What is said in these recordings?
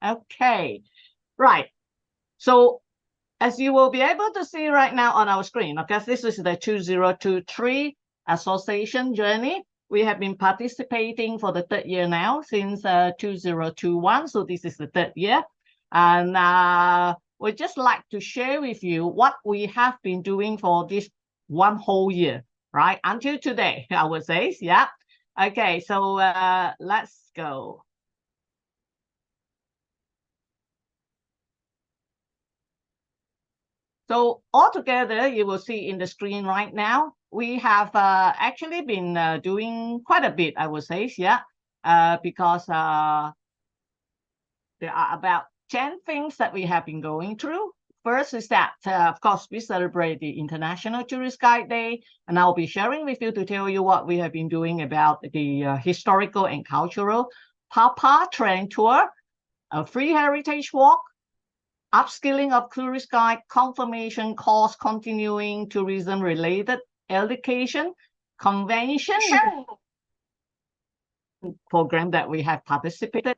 Okay, right. So as you will be able to see right now on our screen, okay, this is the 2023 association journey. We have been participating for the third year now since 2021. So this is the third year. And we'd just like to share with you what we have been doing for this one whole year, right? Until today, I would say, yeah. Okay, so let's go. So altogether, you will see in the screen right now, we have actually been doing quite a bit, I would say, yeah, because there are about 10 things that we have been going through. First is that, of course, we celebrate the International Tourist Guide Day, and I'll be sharing with you to tell you what we have been doing about the historical and cultural Papa Train Tour, a free heritage walk, upskilling of tourist guide, confirmation course, continuing tourism-related education, convention program that we have participated,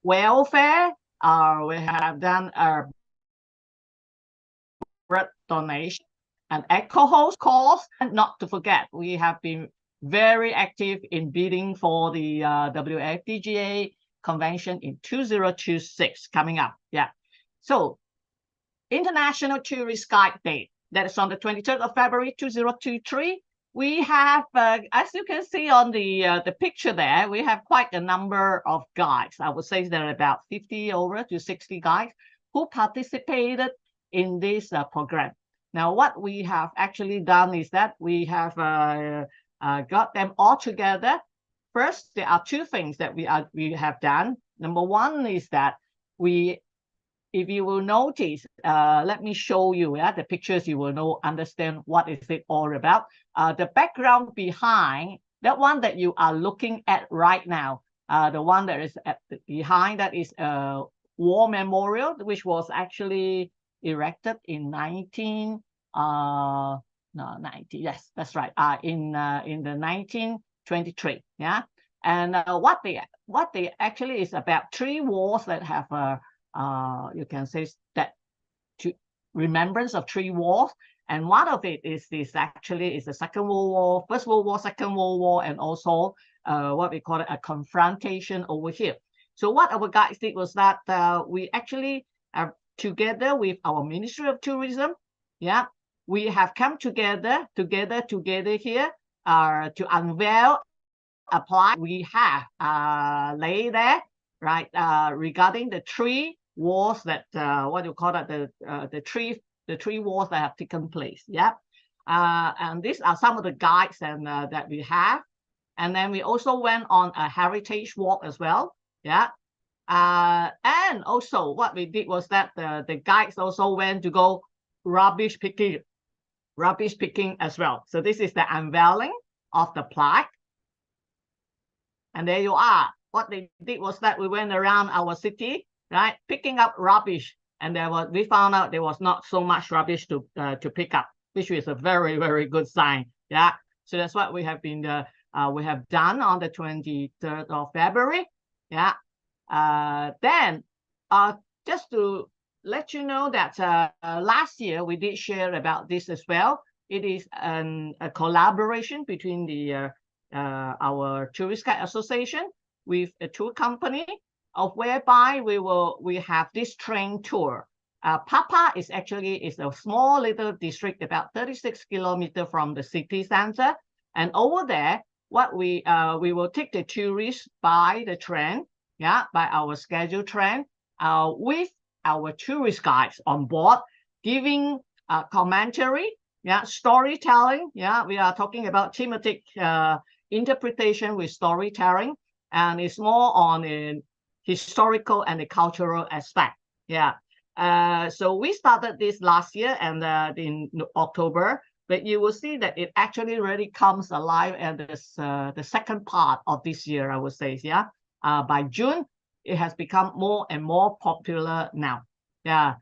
welfare, we have done a blood donation, an alcohol course, and not to forget, we have been very active in bidding for the WFTGA convention in 2026 coming up. Yeah. So, International Tourist Guide Day, that is on the 23rd of February 2023. We have, as you can see on the picture there, we have quite a number of guides. I would say there are about 50 over to 60 guides who participated in this program. Now, what we have actually done is that we have got them all together. First, there are two things that we have done. Number one is that if you will notice, let me show you the pictures, you will understand what is it all about. The background behind, that one that you are looking at right now, the one that is behind, that is a war memorial, which was actually erected in yes, that's right, in the 1923, yeah. And what they actually is about 3 wars that have you can say that to remembrance of 3 wars, and one of it is this actually is the Second World War, First World War, Second World War, and also what we call it a confrontation over here. So what our guides did was that we actually together with our Ministry of Tourism, yeah, we have come together here to unveil a plaque we have laid there, right, regarding the 3 wars that what you call that the three wars that have taken place. Yeah, and these are some of the guides and that we have, and then we also went on a heritage walk as well. Yeah, and also what we did was that the guides also went to go rubbish picking as well. So this is the unveiling of the plaque, and there you are. What they did was that we went around our city, right, picking up rubbish, and we found out there was not so much rubbish to pick up, which is a very, very good sign. Yeah, so that's what we have been we have done on the 23rd of February. Yeah, then just to let you know that last year we did share about this as well. It is a collaboration between the our Tourist Guide Association with a tour company, of whereby we have this train tour. Papa is actually a small little district about 36 kilometers from the city center, and over there, what we will take the tourists by the train, yeah, by our scheduled train, with our tourist guides on board, giving commentary, yeah, storytelling, yeah, we are talking about thematic interpretation with storytelling, and it's more on a historical and the cultural aspect. Yeah. So we started this last year and in October, but you will see that it actually really comes alive at the second part of this year, I would say. Yeah. By June, it has become more and more popular now. Yeah.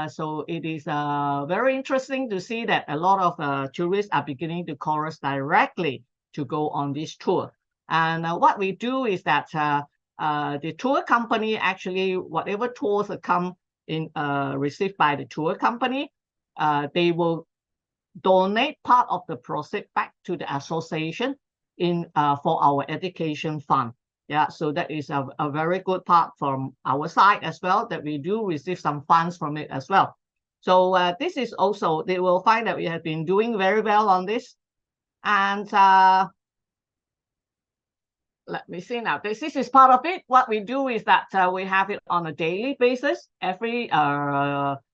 So it is very interesting to see that a lot of tourists are beginning to call us directly to go on this tour. And what we do is that the tour company actually, whatever tours that come in received by the tour company, they will donate part of the proceeds back to the association in for our education fund. Yeah, so that is a very good part from our side as well, that we do receive some funds from it as well. So this is also, they will find that we have been doing very well on this. And let me see now. This is part of it. What we do is that we have it on a daily basis, every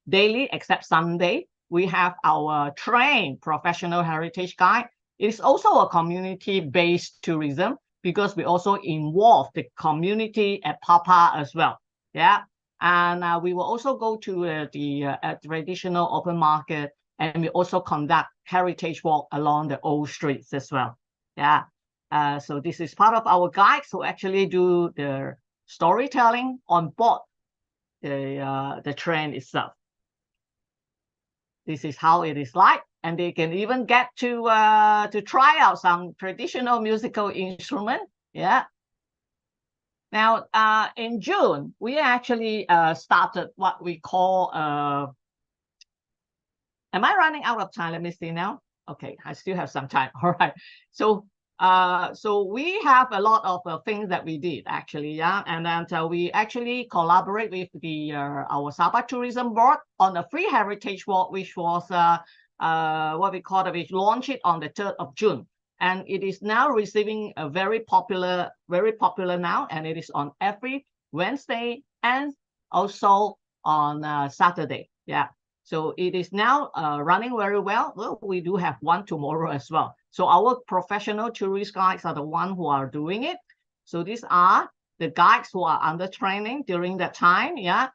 daily except Sunday. We have our trained professional heritage guide. It's also a community-based tourism because we also involve the community at Papa as well. Yeah, and we will also go to the traditional open market, and we also conduct heritage walk along the old streets as well. Yeah. So this is part of our guides who actually do the storytelling on board the train itself. This is how it is like, and they can even get to try out some traditional musical instrument. Yeah. Now, in June, we actually started what we call. Am I running out of time? Let me see now. Okay, I still have some time. All right. So we have a lot of things that we did actually, yeah, and then we actually collaborate with the our Sabah Tourism Board on a free heritage walk, which was what we call it, we launched it on the 3rd of June, and it is now receiving a very popular now, and it is on every Wednesday and also on Saturday, yeah. So it is now running very well. Well, we do have one tomorrow as well. So our professional tourist guides are the ones who are doing it. So these are the guides who are under training during that time. Yeah.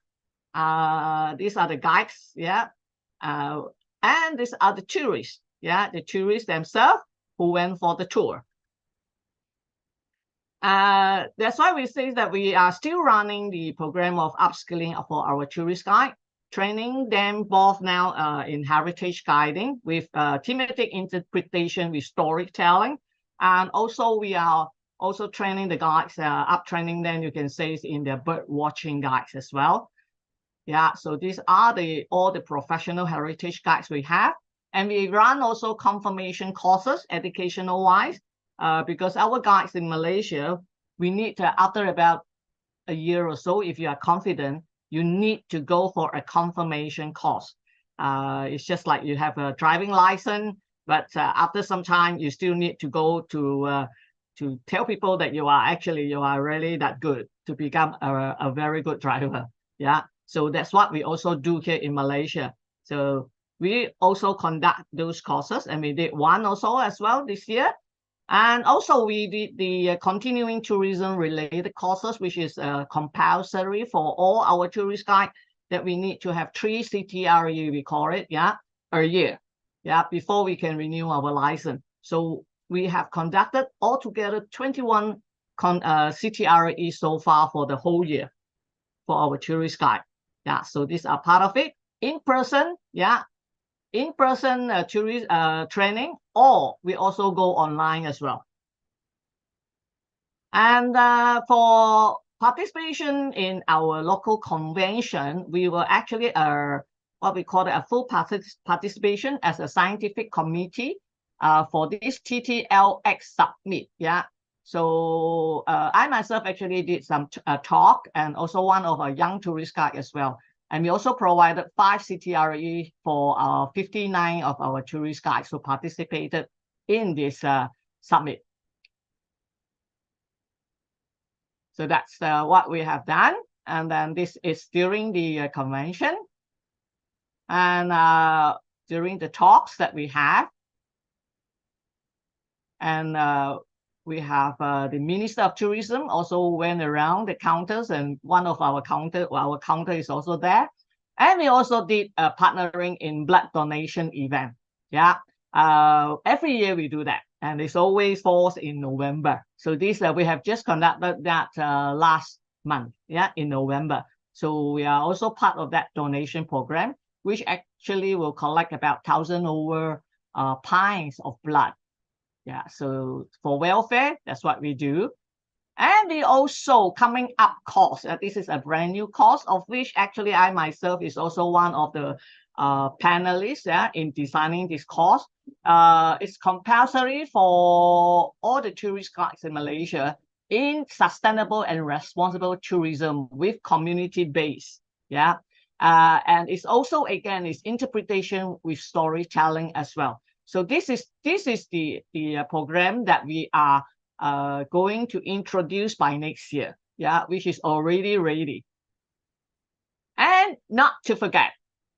These are the guides. Yeah. And these are the tourists. Yeah. The tourists themselves who went for the tour. That's why we say that we are still running the program of upskilling for our tourist guide, training them both now in heritage guiding with thematic interpretation with storytelling. And also we are also training the guides, up training them, you can say, in their bird watching guides as well. Yeah, so these are all the professional heritage guides we have. And we run also confirmation courses, educational wise, because our guides in Malaysia, we need to, after about a year or so, if you are confident, you need to go for a confirmation course. It's just like you have a driving license, but after some time, you still need to go to tell people that you are really that good to become a very good driver. Yeah, so that's what we also do here in Malaysia. So we also conduct those courses, and we did one also as well this year. And also we did the continuing tourism related courses, which is compulsory for all our tourist guide, that we need to have 3 CTRE, we call it, yeah, a year, yeah, before we can renew our license. So we have conducted altogether 21 CTRE so far for the whole year for our tourist guide. Yeah, so these are part of it. In person, yeah, in-person tourist training, or we also go online as well. And for participation in our local convention, we will actually what we call a full participation as a scientific committee for this TTLX summit. Yeah. So I myself actually did some talk, and also one of our young tourist guide as well. And we also provided 5 CTRE for 59 of our tourist guides who participated in this summit. So that's what we have done. And then this is during the convention. And during the talks that we have. And we have the Minister of Tourism also went around the counters, and one of our counter is also there. And we also did partnering in blood donation event. Yeah, every year we do that, and it's always falls in November. So this we have just conducted that last month, yeah, in November. So we are also part of that donation program, which actually will collect about 1,000 over pints of blood. Yeah, so for welfare, that's what we do. And we also coming up course. This is a brand new course, of which actually I myself is also one of the panelists in designing this course. It's compulsory for all the tourist guides in Malaysia in sustainable and responsible tourism with community base. And it's also, again, it's interpretation with storytelling as well. So this is the program that we are going to introduce by next year, which is already ready. And not to forget,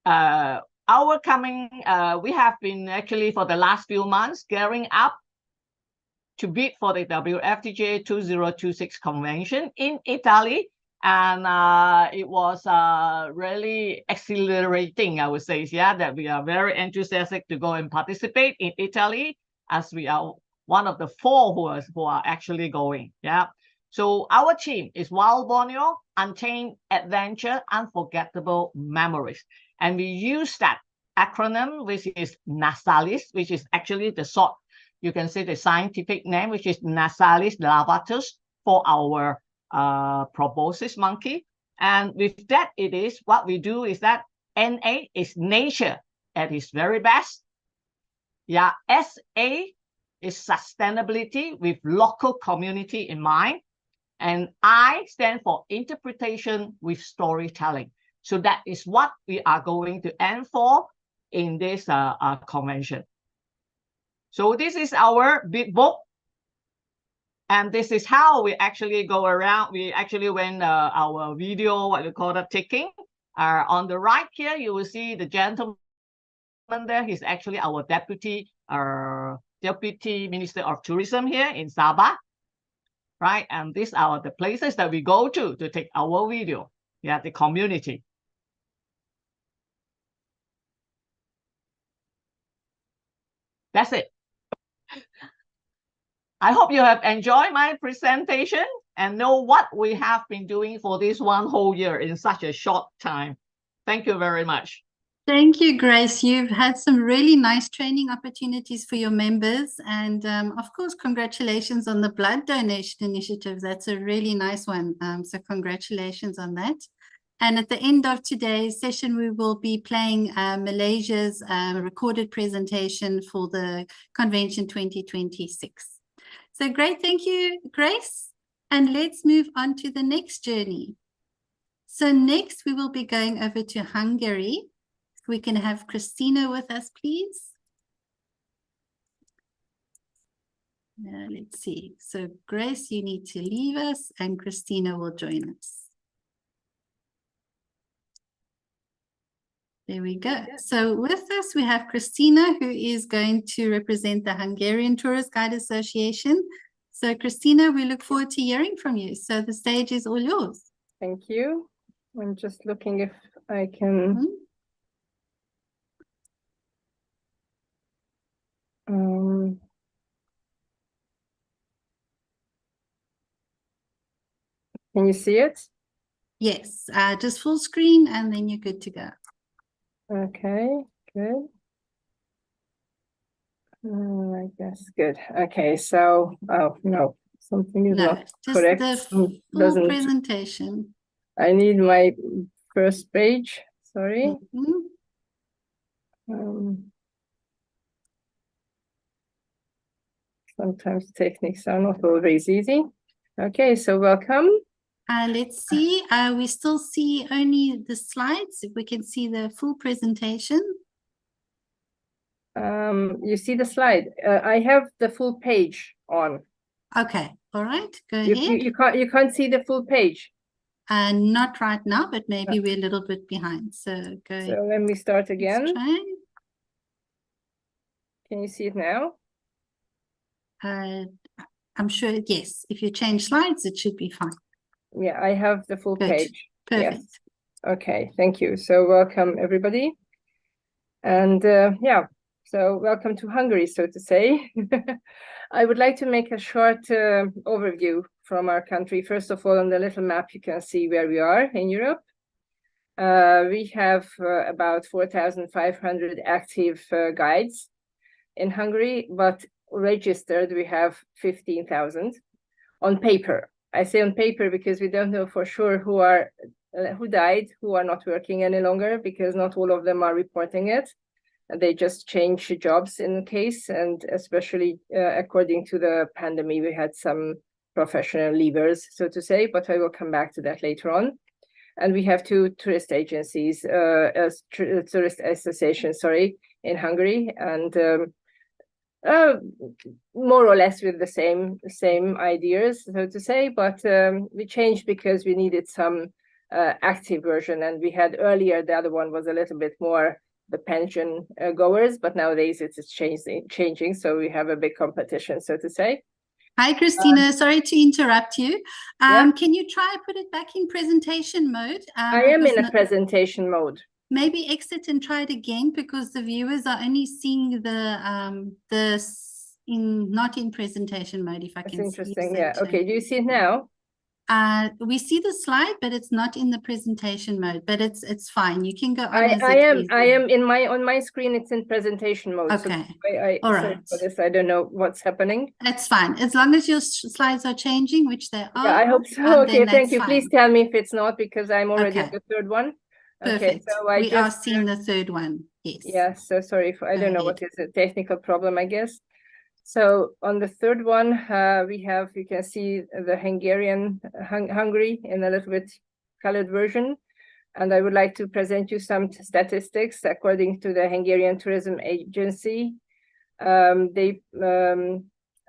our coming, we have been actually for the last few months gearing up to bid for the WFTGA 2026 convention in Italy. And it was really exhilarating, I would say, that we are very enthusiastic to go and participate in Italy, as we are one of the 4 who are actually going. So our team is Wild Borneo, Untamed Adventure, Unforgettable Memories. And we use that acronym, which is NASALIS, which is actually the short, you can say the scientific name, which is Nasalis lavatus for our proboscis monkey. And with that, it is what we do is that NA is nature at its very best. SA is sustainability with local community in mind. And I stand for interpretation with storytelling. So that is what we are going to aim for in this convention. So this is our big book. And this is how we actually go around. We actually went our video, what we call it, taking. On the right here, you will see the gentleman there. He's actually our deputy Minister of Tourism here in Sabah. Right? And these are the places that we go to take our video. The community. That's it. I hope you have enjoyed my presentation and know what we have been doing for this one whole year in such a short time. Thank you very much. Thank you, Grace. You've had some really nice training opportunities for your members. And of course, congratulations on the blood donation initiative. That's a really nice one. So congratulations on that. And at the end of today's session, we will be playing Malaysia's recorded presentation for the Convention 2026. So great. Thank you, Grace. And let's move on to the next journey. So next, we will be going over to Hungary. If we can have Christina with us, please. Let's see. So Grace, you need to leave us and Christina will join us. There we go. So with us, we have Christina, who is going to represent the Hungarian Tourist Guide Association. So Christina, we look forward to hearing from you. So the stage is all yours. Thank you. I'm just looking if I can... Can you see it? Yes, just full screen and then you're good to go. Okay, good. I guess good. Okay, so, oh no, something is not correct. Just the full presentation. I need my first page, sorry. Sometimes techniques are not always easy. Okay, so welcome. Let's see, we still see only the slides. If we can see the full presentation. You see the slide. I have the full page on. Okay, all right, go ahead. You can't see the full page. Not right now, but maybe we're a little bit behind. So go. So let me start again. Let's try. Can you see it now? I'm sure, yes. If you change slides, it should be fine. Yeah, I have the full page. Perfect. Yes. Okay, thank you. So welcome, everybody. And yeah, so welcome to Hungary, so to say. I would like to make a short overview from our country. First of all, on the little map, you can see where we are in Europe. We have about 4,500 active guides in Hungary, but registered we have 15,000 on paper. I say on paper because we don't know for sure who died, who are not working any longer, because not all of them are reporting it. They just change jobs in the case, and especially according to the pandemic, we had some professional leavers, so to say, but I will come back to that later on. And we have two tourist agencies, tourist associations, sorry, in Hungary, and more or less with the same ideas, so to say, but we changed because we needed some active version, and we had earlier, the other one was a little bit more the pension goers, but nowadays it's changing, so we have a big competition, so to say. Hi, Christina. Sorry to interrupt you. Yeah. Can you try put it back in presentation mode? I am in a presentation mode. Maybe exit and try it again, because the viewers are only seeing not in presentation mode. If I can see. That's interesting. Yeah. Okay. Do you see it now? We see the slide, but it's not in the presentation mode. But it's fine. You can go on. I am on my screen. It's in presentation mode. Okay. So all right. right. For this, I don't know what's happening. That's fine, as long as your slides are changing, which they are. Yeah, I hope so. Okay. Thank you. Fine. Please tell me if it's not, because I'm already at the third one. Perfect. Okay, so we are seeing the third one. Yes. Yeah. So sorry I don't know what is a technical problem, I guess. So on the third one, we have, you can see the Hungary in a little bit colored version. And I would like to present you some statistics according to the Hungarian Tourism Agency. They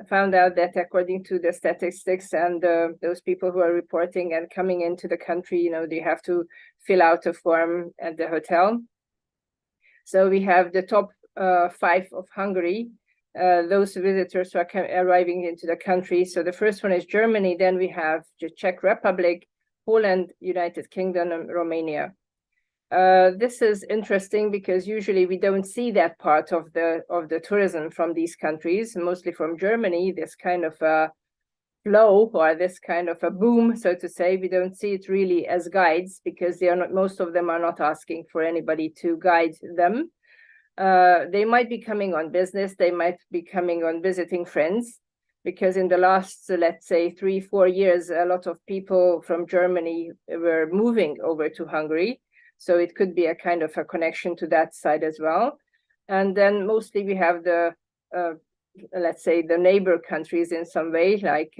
found out that according to the statistics and those people who are reporting and coming into the country, they have to fill out a form at the hotel. So we have the top 5 of Hungary, those visitors who are arriving into the country. So the first one is Germany, then we have the Czech Republic, Poland, United Kingdom, and Romania. This is interesting because usually we don't see that part of the tourism from these countries, mostly from Germany, this kind of a flow or this kind of a boom, so to say. We don't see it really as guides because most of them are not asking for anybody to guide them. They might be coming on business, they might be coming on visiting friends, because in the last, let's say, 3-4 years, a lot of people from Germany were moving over to Hungary. So it could be a kind of a connection to that side as well. And then mostly we have the, let's say, the neighbor countries in some way, like,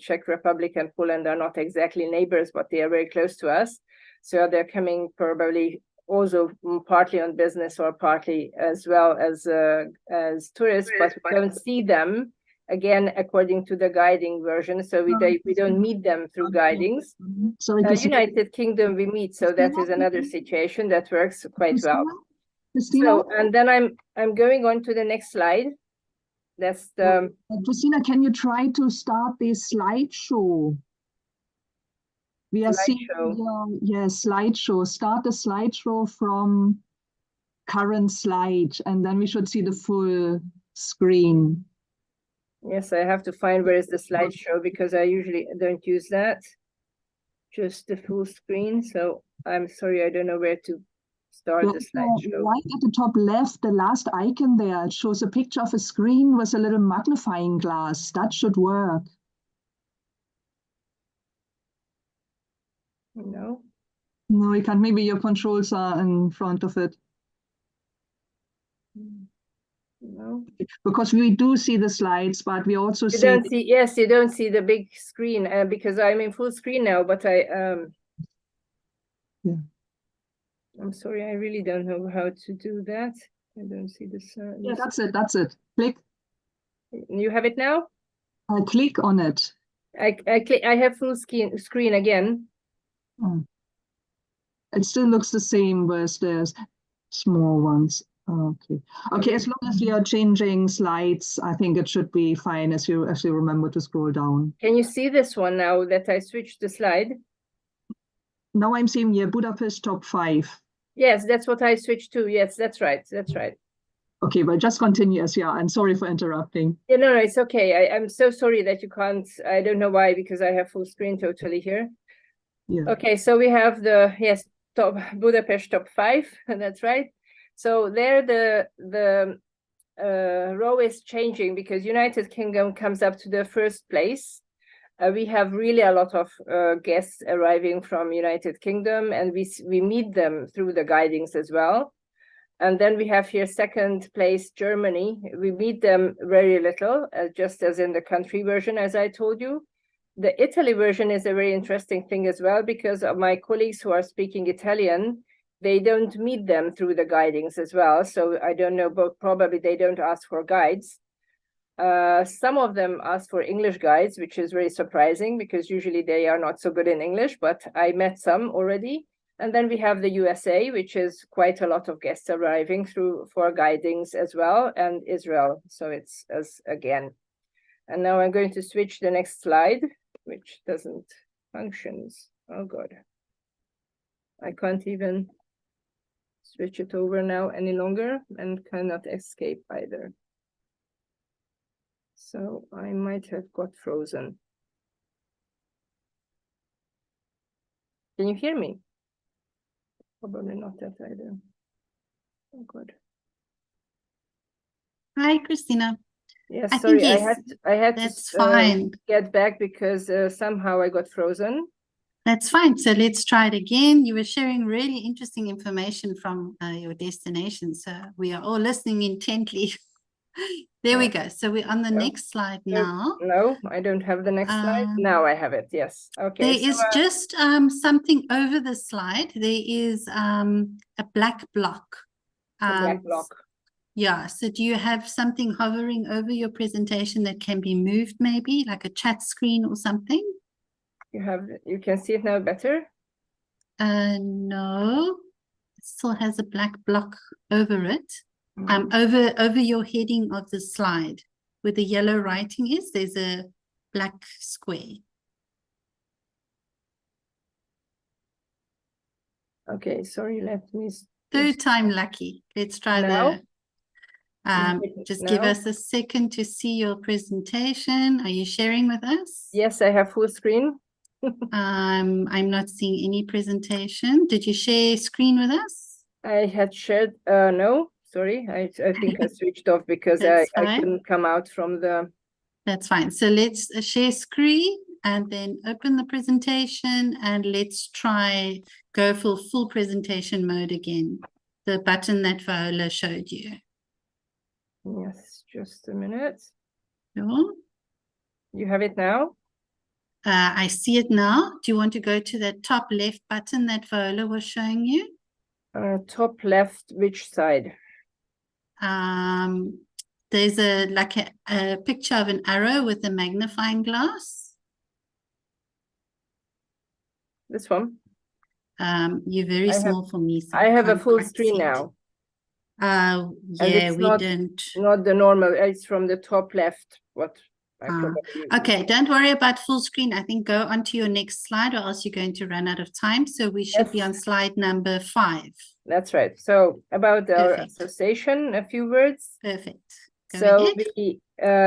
Czech Republic and Poland are not exactly neighbors, but they are very close to us. So they're coming probably also partly on business or partly as well as tourists, but we don't see them, again, according to the guiding version. So we don't meet them through guidings. Sorry, United Kingdom we meet, so that is another situation that works quite well. So, and then I'm going on to the next slide. That's the Christina, can you try to start this slideshow? We are seeing slideshow. Start the slideshow from current slide, and then we should see the full screen. Yes, I have to find where is the slideshow, because I usually don't use that. Just the full screen. So I'm sorry, I don't know where to start the slideshow. Right at the top left, the last icon there, it shows a picture of a screen with a little magnifying glass. That should work. No. No, you can't. Maybe your controls are in front of it. No. Because we do see the slides, but we also you don't see the big screen, because I'm in full screen now, but I'm sorry, I really don't know how to do that. I don't see this. Yeah, that's it. Click. You have it now? Click on it. I click. I have full screen again. Oh. It still looks the same, whereas there's small ones. Okay, as long as we are changing slides, I think it should be fine as you remember to scroll down. Can you see this one now that I switched the slide? Now I'm seeing here Budapest top 5. Yes, that's what I switched to. Yes, that's right. Okay, but just continue. Yeah, I'm sorry for interrupting. Yeah, no, it's okay. I'm so sorry that you can't. I don't know why, because I have full screen totally here. Yeah. Okay, so we have the top Budapest top 5, and that's right. So there the row is changing because United Kingdom comes up to the first place. we have really a lot of guests arriving from United Kingdom, and we meet them through the guidings as well. And then we have here second place, Germany. We meet them very little, just as in the country version, as I told you. The Italy version is a very interesting thing as well, because of my colleagues who are speaking Italian, they don't meet them through the guidings as well. So I don't know, but probably they don't ask for guides. Some of them ask for English guides, which is very surprising because usually they are not so good in English, but I met some already. And then we have the USA, which is quite a lot of guests arriving through for guidings as well, and Israel. So it's as again. And now I'm going to switch the next slide, which doesn't functions. Oh God. I can't even switch it over now any longer and cannot escape either. So I might have got frozen. Can you hear me? Probably not that either. Oh, good. Hi, Christina. Yes, I sorry, think yes, I had that's to fine. get back because somehow I got frozen. That's fine. So let's try it again. You were sharing really interesting information from your destination. So we are all listening intently. There we go. So we're on the next slide now. No, I don't have the next slide. Now I have it. Yes. Okay. There is just something over the slide. There is a black block. A black block. Yeah. So do you have something hovering over your presentation that can be moved, maybe like a chat screen or something? You can see it now better? No. It still has a black block over it. Over your heading of the slide where the yellow writing is, there's a black square. Okay, sorry, let me... Third time lucky. Let's try now? Just give us a second to see your presentation. Are you sharing with us? Yes, I have full screen. I'm not seeing any presentation. Did you share screen with us? I had shared, no. Sorry, I think I switched off because I couldn't come out from the... That's fine. So let's share screen and then open the presentation and let's try go for full presentation mode again. The button that Viola showed you. Yes, just a minute. Sure. You have it now? I see it now. Do you want to go to that top left button that Viola was showing you? Top left, which side? There's a picture of an arrow with a magnifying glass. This one? You're very small for me. So I have a full screen now. Yeah, we don't. Not the normal, it's from the top left. What? Okay, don't worry about full screen. I think go on to your next slide or else you're going to run out of time. So we should be on slide number 5. That's right. So about our association, a few words. Perfect. So we, we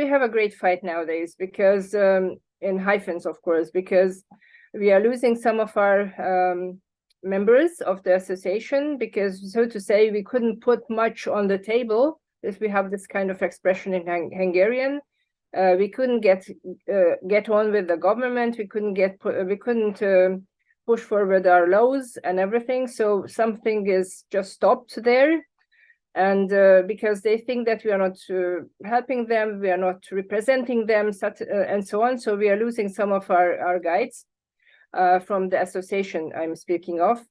have a great fight nowadays because in hyphens, of course, because we are losing some of our members of the association because, so to say, we couldn't put much on the table. If we have this kind of expression in Hungarian, we couldn't get on with the government. We couldn't push forward our laws and everything. So something is just stopped there. And because they think that we are not helping them, we are not representing them, and so on. So we are losing some of our guides from the association I'm speaking of.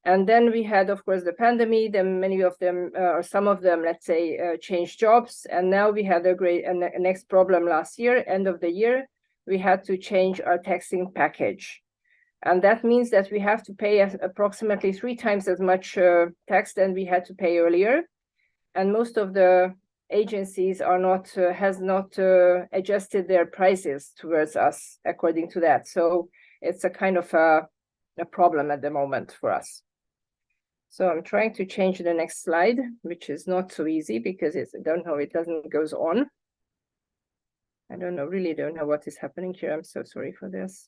And then we had, of course, the pandemic. Then many of them, or some of them, let's say, changed jobs. And now we had a next problem last year, end of the year, we had to change our taxing package. And that means that we have to pay approximately 3 times as much tax than we had to pay earlier. And most of the agencies has not adjusted their prices towards us according to that. So it's a kind of a problem at the moment for us. So I'm trying to change the next slide, which is not so easy because it doesn't goes on. I really don't know what is happening here. I'm so sorry for this.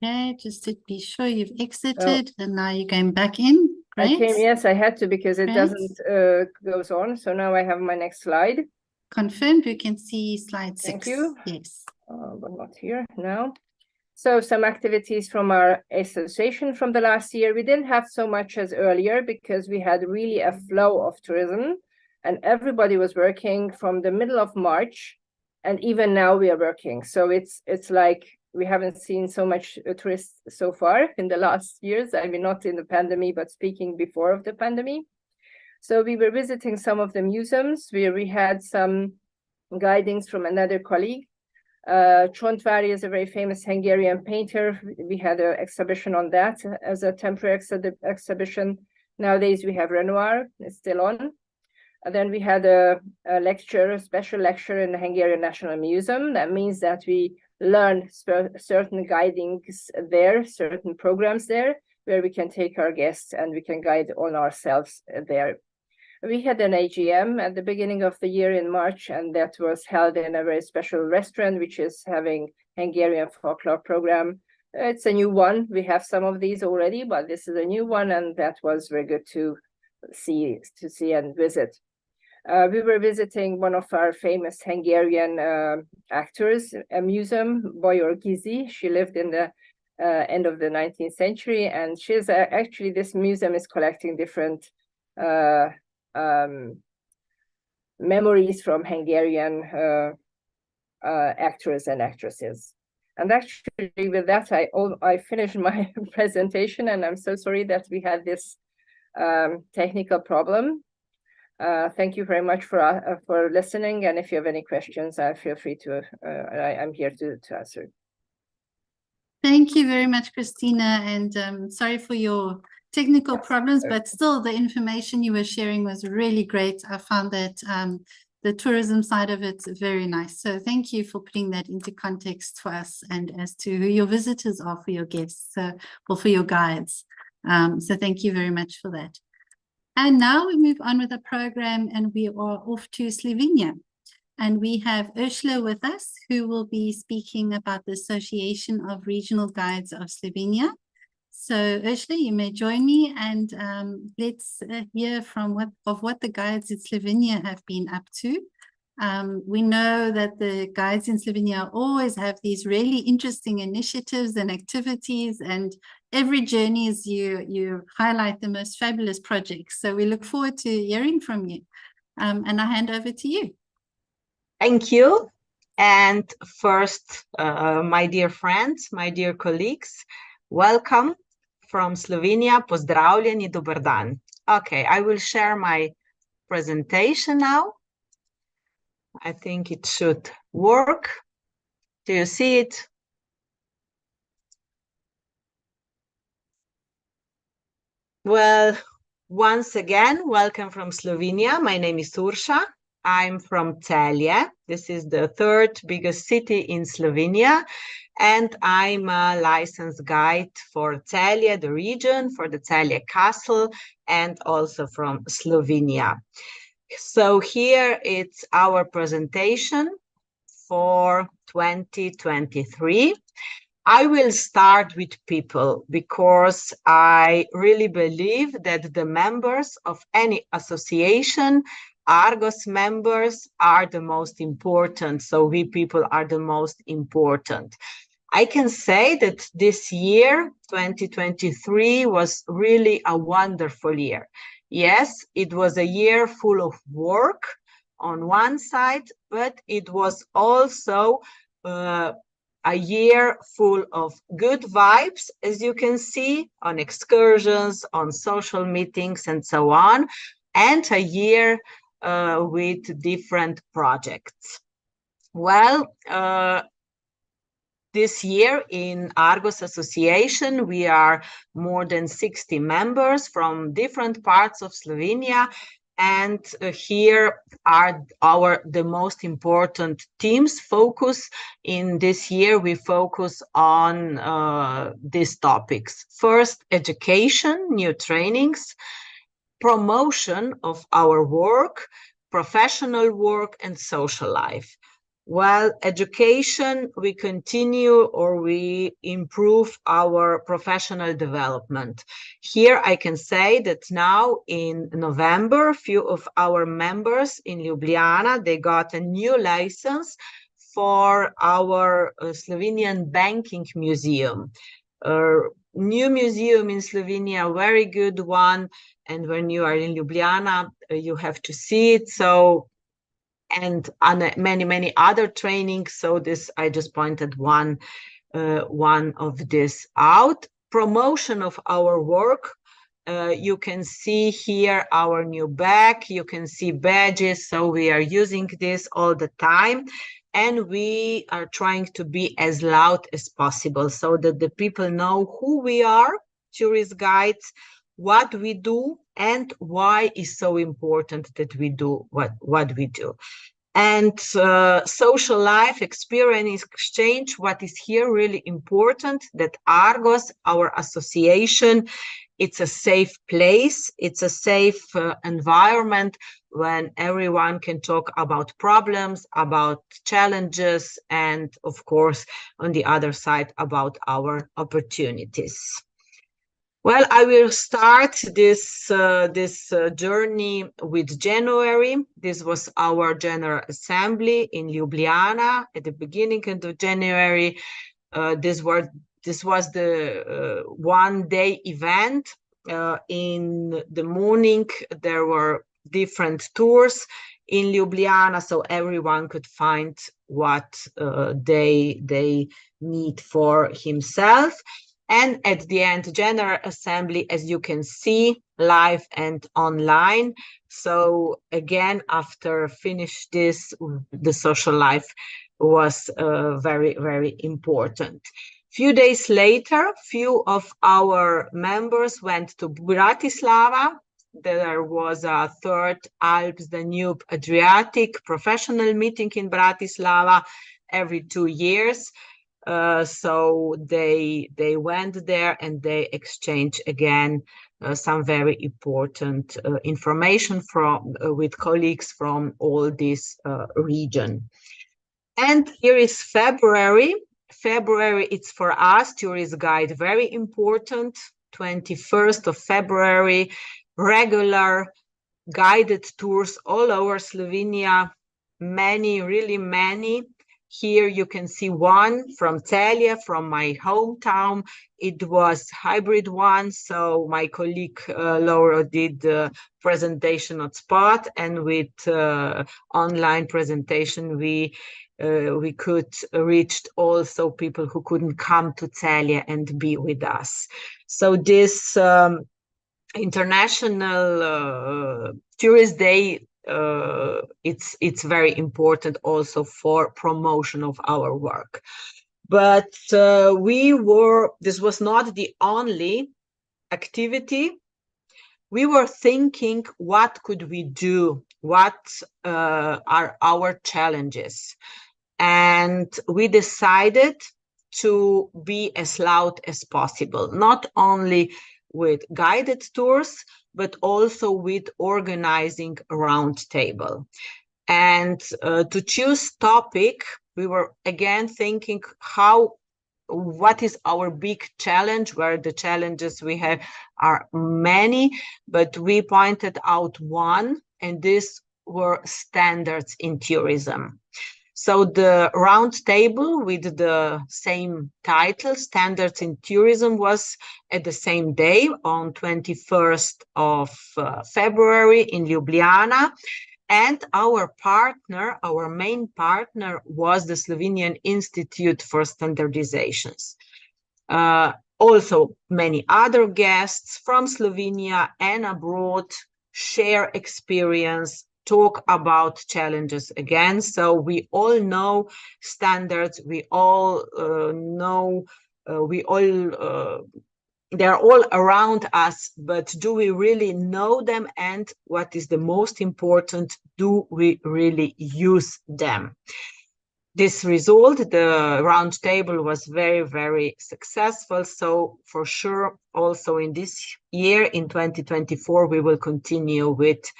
Okay, just to be sure you've exited and now you're going back in. Great. Yes, I had to because it doesn't goes on. So now I have my next slide. confirmed. We can see slide 6. Thank you. Yes. But not here now. So some activities from our association from the last year. We didn't have so much as earlier because we had really a flow of tourism and everybody was working from the middle of March, and even now we are working. So it's like we haven't seen so much tourists so far in the last years. I mean, not in the pandemic, but speaking before of the pandemic. So we were visiting some of the museums where we had some guidings from another colleague. Csontváry is a very famous Hungarian painter. We had an exhibition on that as a temporary exhibition. Nowadays we have Renoir, it's still on. And then we had a special lecture in the Hungarian National Museum. That means that we learn certain guidings there, certain programs there, where we can take our guests and we can guide on ourselves there. We had an AGM at the beginning of the year in March, and that was held in a very special restaurant, which is having Hungarian folklore program. It's a new one. We have some of these already, but this is a new one, and that was very good to see and visit. We were visiting one of our famous Hungarian actors, a museum, Bajor Gizi. She lived in the end of the 19th century, and she's actually, this museum is collecting different memories from Hungarian actors and actresses. And actually with that, I finished my presentation, and I'm so sorry that we had this technical problem. Thank you very much for listening, and if you have any questions, feel free to, I'm here to answer. Thank you very much, Christina, and sorry for your technical problems, but still the information you were sharing was really great. I found that the tourism side of it very nice. So thank you for putting that into context for us and as to who your visitors are for your guests or for your guides. So thank you very much for that. And now we move on with the program, and we are off to Slovenia. And we have Ursula with us, who will be speaking about the Association of Regional Guides of Slovenia. So Ursula, you may join me, and let's hear from what the guides in Slovenia have been up to. We know that the guides in Slovenia always have these really interesting initiatives and activities, and every journey is you highlight the most fabulous projects. So we look forward to hearing from you. And I hand over to you. Thank you. And first, my dear friends, my dear colleagues, welcome from Slovenia. Pozdravljeni, dober dan. Okay, I will share my presentation now. I think it should work. Do you see it? Well, once again, welcome from Slovenia. My name is Urša. I'm from Celje. This is the third biggest city in Slovenia, and I'm a licensed guide for Celje, the region, for the Celje Castle, and also from Slovenia. So here it's our presentation for 2023. I will start with people because I really believe that the members of any association, Argos members, are the most important. So we people are the most important. I can say that this year, 2023, was really a wonderful year. Yes, it was a year full of work on one side, but it was also a year full of good vibes, as you can see, on excursions, on social meetings, and so on, and a year with different projects. Well, this year in Argos Association, we are more than 60 members from different parts of Slovenia. And here are the most important teams focus. In this year, we focus on these topics. First, education, new trainings, promotion of our work, professional work, and social life. Well, education, we continue or we improve our professional development. Here I can say that now in November, a few of our members in Ljubljana, they got a new license for our Slovenian Banking Museum. New museum in Slovenia, very good one. And when you are in Ljubljana, you have to see it. So, and on many other trainings. So this, I just pointed one of this out. Promotion of our work. You can see here our new bag. You can see badges. So we are using this all the time. And we are trying to be as loud as possible so that the people know who we are, tourist guides, what we do, and why is so important that we do what we do. And social life, experience, exchange, what is here really important, that Argos, our association, it's a safe place, it's a safe environment when everyone can talk about problems, about challenges, and of course, on the other side, about our opportunities. Well, I will start this journey with January. This was our General Assembly in Ljubljana at the beginning of January. This was the one-day event. In the morning, there were different tours in Ljubljana, so everyone could find what they need for himself. And at the end, General Assembly, as you can see, live and online. So again, after finish this, the social life was very important. Few days later, few of our members went to Bratislava. There was a third Alps Danube Adriatic professional meeting in Bratislava every 2 years. So they went there and they exchanged again some very important information with colleagues from all this region. And here is February. February, it's for us, tourist guide, very important. 21st of February, regular guided tours all over Slovenia, really many. Here you can see one from Celje, from my hometown. It was hybrid one, so my colleague Laura did the presentation on spot, and with online presentation we could reach also people who couldn't come to Celje and be with us. So this International Tourist Day, it's very important also for promotion of our work. But this was not the only activity. We were thinking, what could we do? What are our challenges? And we decided to be as loud as possible, not only with guided tours, but also with organizing a round table. And to choose topic, we were again thinking what is our big challenge, where the challenges we have are many, but we pointed out one, and these were standards in tourism. So the round table with the same title, Standards in Tourism, was at the same day on 21st of February in Ljubljana. And our main partner was the Slovenian Institute for Standardizations. Also, many other guests from Slovenia and abroad share experience, talk about challenges again. So we all know standards, we all know, they're all around us, but do we really know them? And what is the most important, do we really use them? This result, the round table, was very successful. So for sure, also in this year, in 2024, we will continue with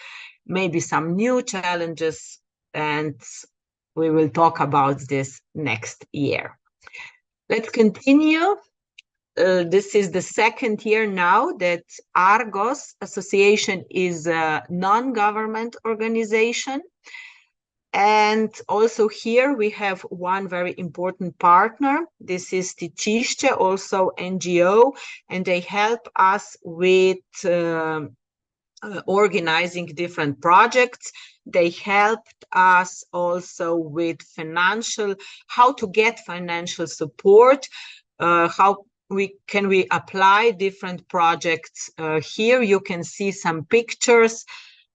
maybe some new challenges and we will talk about this next year. Let's continue. This is the second year now that Argos Association is a non-government organization. And also here we have one very important partner. This is Sticišće, also NGO, and they help us with organizing different projects. They helped us also with how to get financial support, how we apply different projects. Here you can see some pictures,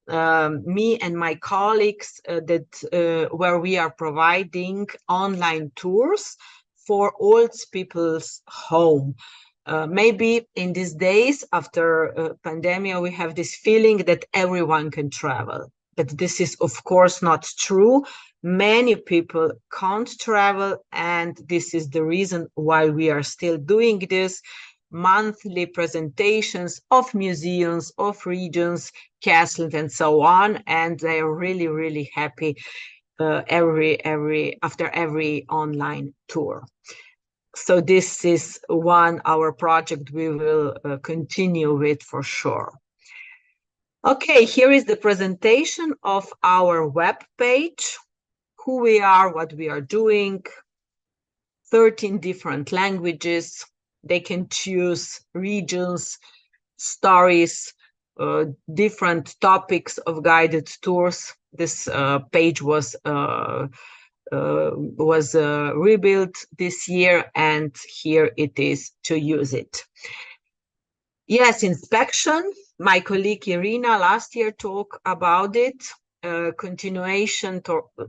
me and my colleagues, where we are providing online tours for old people's home. Maybe in these days after pandemic, we have this feeling that everyone can travel, but this is of course not true. Many people can't travel, and this is the reason why we are still doing this monthly presentations of museums, of regions, castles, and so on. And they are really, really happy after every online tour. So this is our project we will continue with for sure. Okay, here is the presentation of our web page, who we are, what we are doing, 13 different languages. They can choose regions, stories, different topics of guided tours. This page was rebuilt this year, and here it is to use it. Yes, inspection. My colleague Irina last year talked about it. Continuation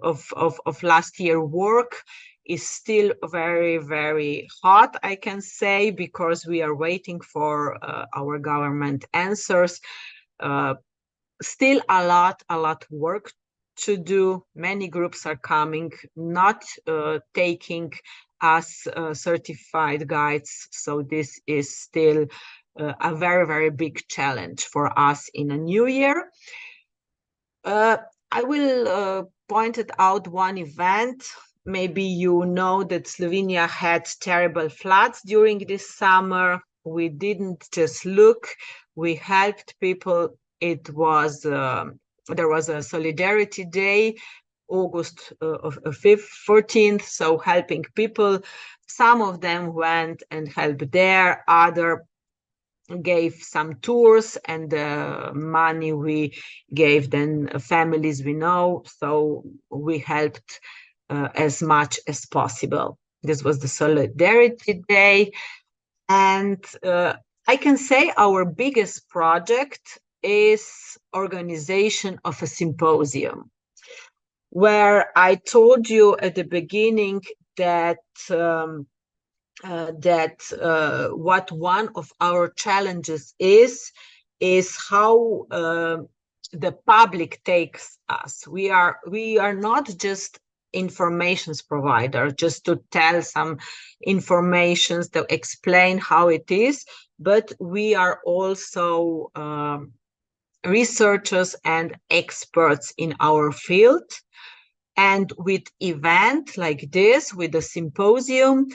of last year work is still very, very hot, I can say, because we are waiting for our government answers. Still a lot work to do. Many groups are coming, not taking us certified guides. So this is still a very, very big challenge for us in a new year. I will point out one event. Maybe you know that Slovenia had terrible floods during this summer. We didn't just look, we helped people. It was there was a Solidarity Day, August 14th, so helping people. Some of them went and helped there, other gave some tours, and the money we gave then families we know, so we helped as much as possible. This was the Solidarity Day. And I can say our biggest project is organization of a symposium, where I told you at the beginning that what one of our challenges is how the public takes us. We are not just informations provider, just to tell some informations to explain how it is, but we are also researchers and experts in our field. And with event like this, with the symposium,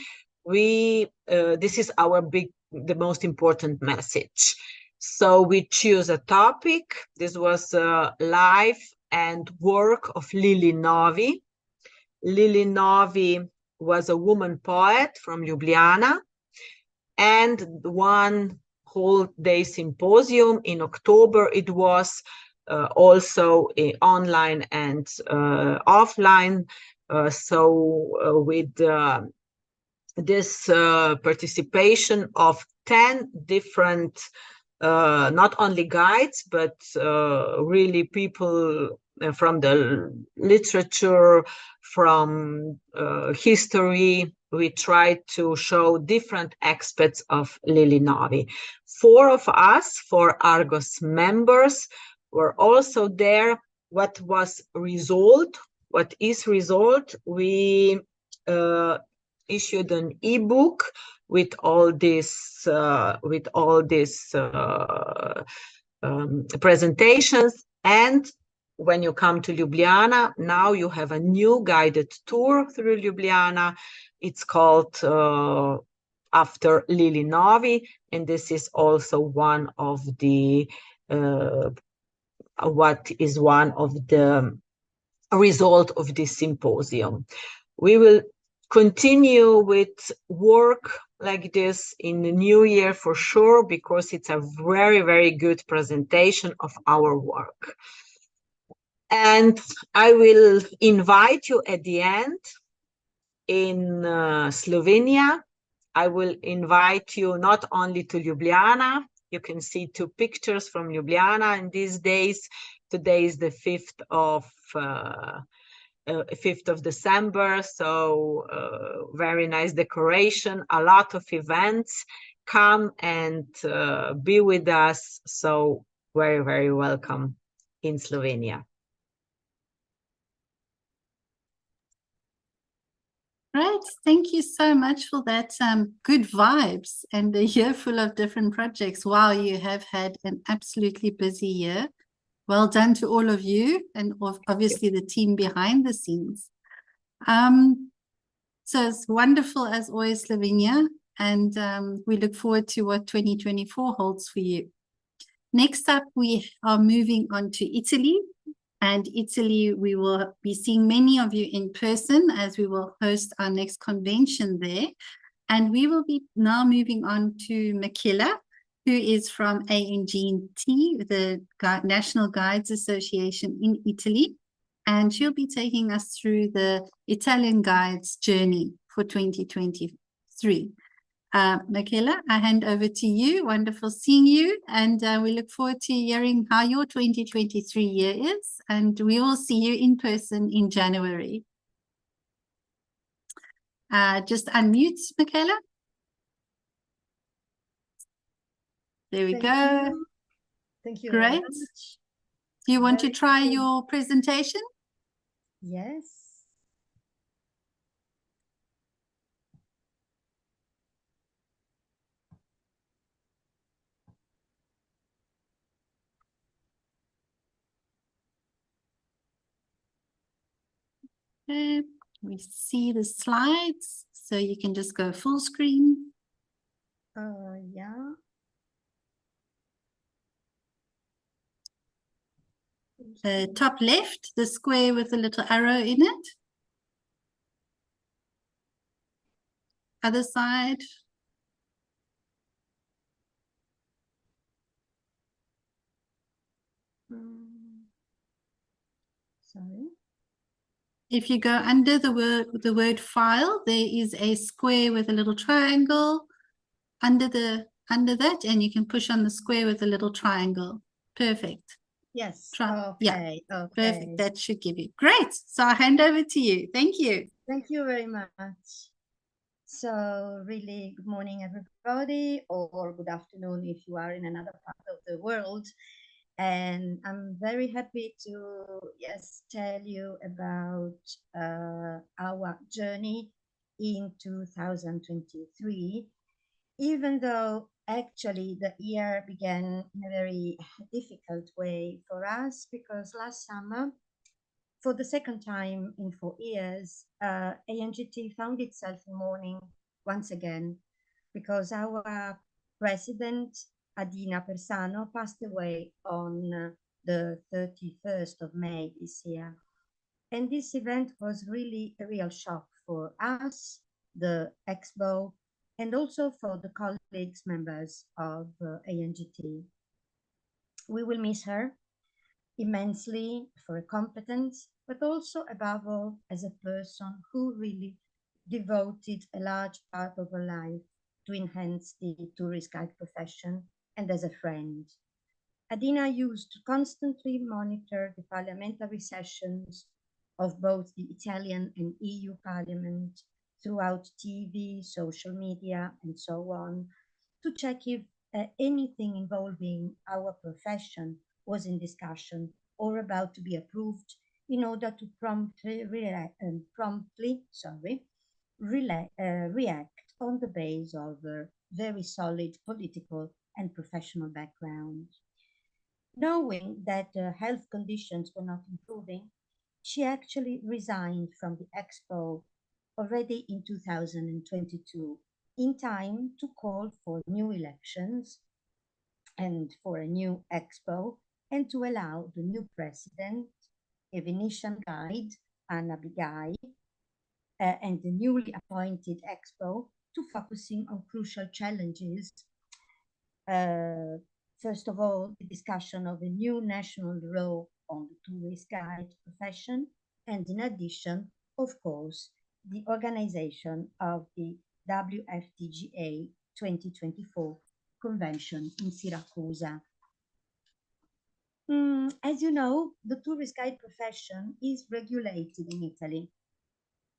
this is the most important message. So we choose a topic. This was life and work of Lili Novi. Lili Novi was a woman poet from Ljubljana, and one whole day symposium in October. It was also online and offline. With this participation of 10 different, not only guides, but really people from the literature, from history, we tried to show different aspects of Lili Novi. 4 of us, 4 Argos members, were also there. What was result? What is result? We issued an ebook with all this presentations, and when you come to Ljubljana, now you have a new guided tour through Ljubljana. It's called after Lili Novi, and this is also one of the result of this symposium. We will continue with work like this in the new year for sure, because it's a very, very good presentation of our work. And I will invite you at the end in Slovenia. I will invite you not only to Ljubljana. You can see two pictures from Ljubljana in these days. Today is the 5th of December, so very nice decoration, a lot of events. Come and be with us. So very, very welcome in Slovenia. Great. Thank you so much for that good vibes and a year full of different projects. Wow, you have had an absolutely busy year. Well done to all of you and obviously the team behind the scenes. So it's wonderful as always, Slovenia, and we look forward to what 2024 holds for you. Next up, we are moving on to Italy. And Italy, we will be seeing many of you in person as we will host our next convention there. And we will be now moving on to Michela, who is from ANGT, the National Guides Association in Italy. And she'll be taking us through the Italian Guides journey for 2023. Michela, I hand over to you. Wonderful seeing you. And we look forward to hearing how your 2023 year is. And we will see you in person in January. Just unmute, Michela. There we go. Thank you. Great. Do you want to try your presentation? Yes. Okay. We see the slides, so you can just go full screen. Yeah. Top left, the square with the little arrow in it. Other side. Sorry. If you go under the word file, there is a square with a little triangle under that, and you can push on the square with a little triangle. Perfect. Yes. Yeah. Okay. Perfect. That should give you. Great. So I'll hand over to you. Thank you. Thank you very much. So really good morning, everybody, or good afternoon if you are in another part of the world. And I'm very happy to, tell you about our journey in 2023, even though actually the year began in a very difficult way for us, because last summer, for the second time in 4 years, ANGT found itself in mourning once again, because our president, Adina Persano, passed away on the 31st of May this year. And this event was really a real shock for us, the Expo, and also for the colleagues, members of ANGT. We will miss her immensely for her competence, but also above all as a person who really devoted a large part of her life to enhance the tourist guide profession and as a friend. Adina used to constantly monitor the parliamentary sessions of both the Italian and EU Parliament throughout TV, social media, and so on, to check if anything involving our profession was in discussion or about to be approved, in order to promptly react on the base of a very solid political and professional background. Knowing that health conditions were not improving, she actually resigned from the expo already in 2022, in time to call for new elections and for a new expo, and to allow the new president, a Venetian guide, Anna Bigai, and the newly appointed expo to focusing on crucial challenges. First of all, the discussion of a new national law on the tourist guide profession, and in addition, of course, the organization of the WFTGA 2024 convention in Syracuse. As you know, the tourist guide profession is regulated in Italy,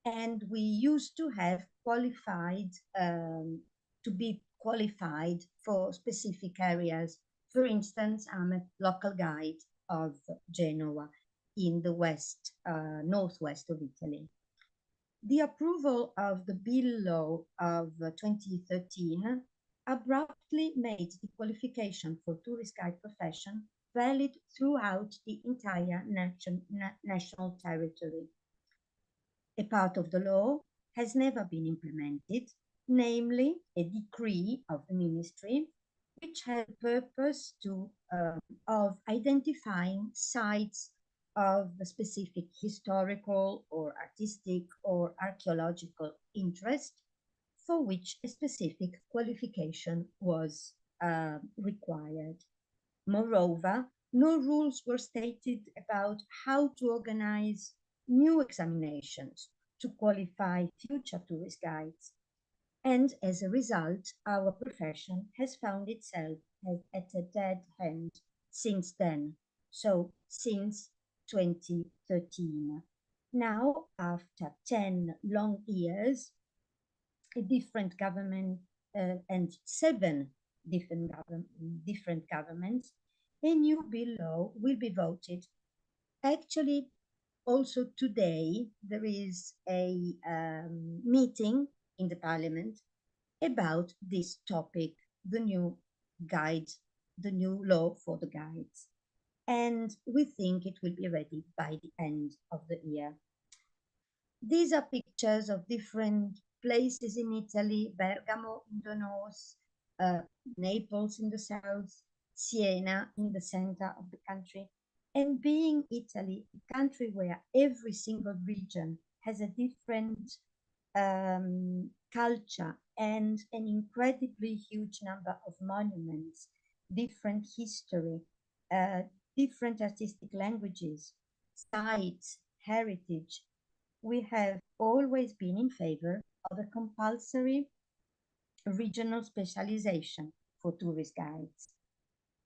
and we used to have qualified to be qualified for specific areas. For instance, I'm a local guide of Genoa in the west, northwest of Italy. The approval of the bill law of 2013 abruptly made the qualification for tourist guide profession valid throughout the entire national territory. A part of the law has never been implemented, namely a decree of the ministry, which had the purpose of identifying sites of a specific historical or artistic or archaeological interest for which a specific qualification was required. Moreover, no rules were stated about how to organize new examinations to qualify future tourist guides. And as a result, our profession has found itself at a dead end since then, so since 2013. Now, after 10 long years, a different government and 7 different governments, a new bill law will be voted. Actually, also today, there is a meeting in the parliament about this topic, the new guides, the new law for the guides. And we think it will be ready by the end of the year. These are pictures of different places in Italy: Bergamo in the north, Naples in the south, Siena in the center of the country. And being Italy, a country where every single region has a different culture and an incredibly huge number of monuments, different history, different artistic languages, sites, heritage, we have always been in favor of a compulsory regional specialization for tourist guides.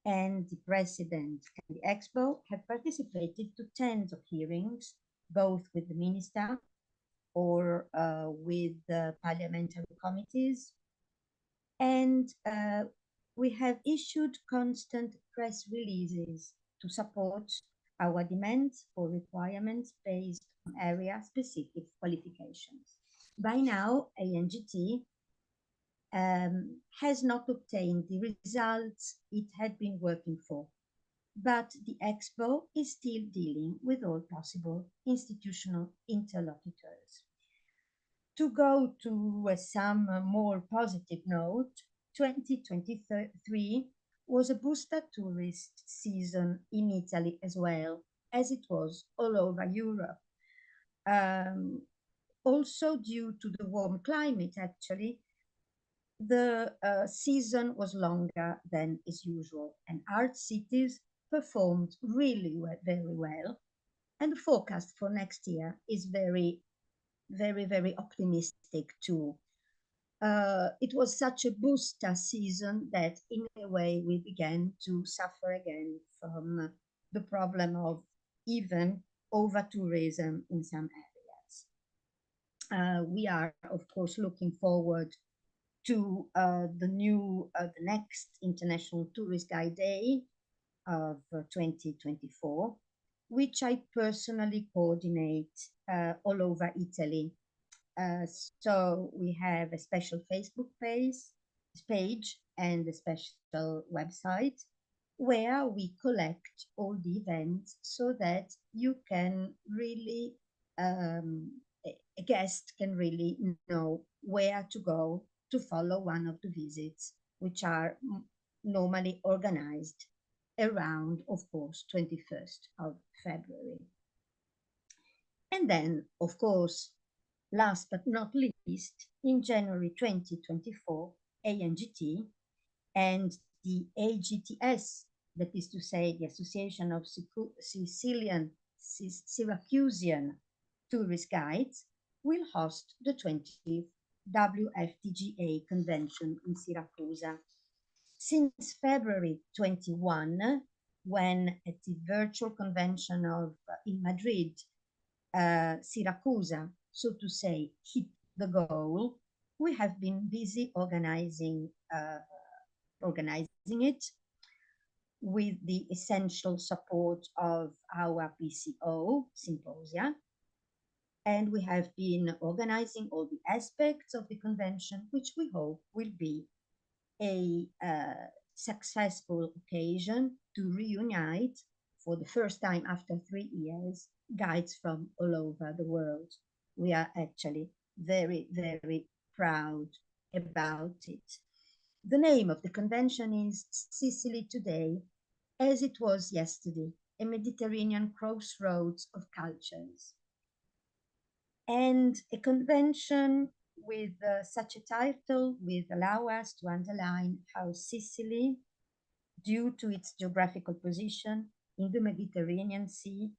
And the president and the expo have participated to tens of hearings, both with the minister or with the parliamentary committees. And we have issued constant press releases to support our demands for requirements based on area-specific qualifications. By now, ANGT has not obtained the results it had been working for, but the Expo is still dealing with all possible institutional interlocutors. To go to some more positive note, 2023 was a booster tourist season in Italy as well, as it was all over Europe. Also due to the warm climate, actually, the season was longer than is usual, and art cities performed really well, very well. And the forecast for next year is very, very optimistic too. It was such a booster season that in a way we began to suffer again from the problem of even over-tourism in some areas. We are, of course, looking forward to the next International Tourist Guide Day of 2024, which I personally coordinate all over Italy. So we have a special Facebook page and a special website where we collect all the events so that you can really, a guest can really know where to go to follow one of the visits, which are normally organized around, of course, 21st of February. And then, of course, last but not least, in January 2024, ANGT and the AGTS, that is to say, the Association of Syracusean Tourist Guides, will host the 20th WFTGA convention in Syracuse. Since February 21, when at the virtual convention in Madrid, Syracuse, so to say, hit the goal, we have been busy organizing it with the essential support of our PCO symposia. And we have been organizing all the aspects of the convention, which we hope will be a successful occasion to reunite, for the first time after 3 years, guides from all over the world. We are actually very, very proud about it. The name of the convention is Sicily Today, as it was yesterday, a Mediterranean crossroads of cultures. And a convention with such a title will allow us to underline how Sicily, due to its geographical position in the Mediterranean Sea,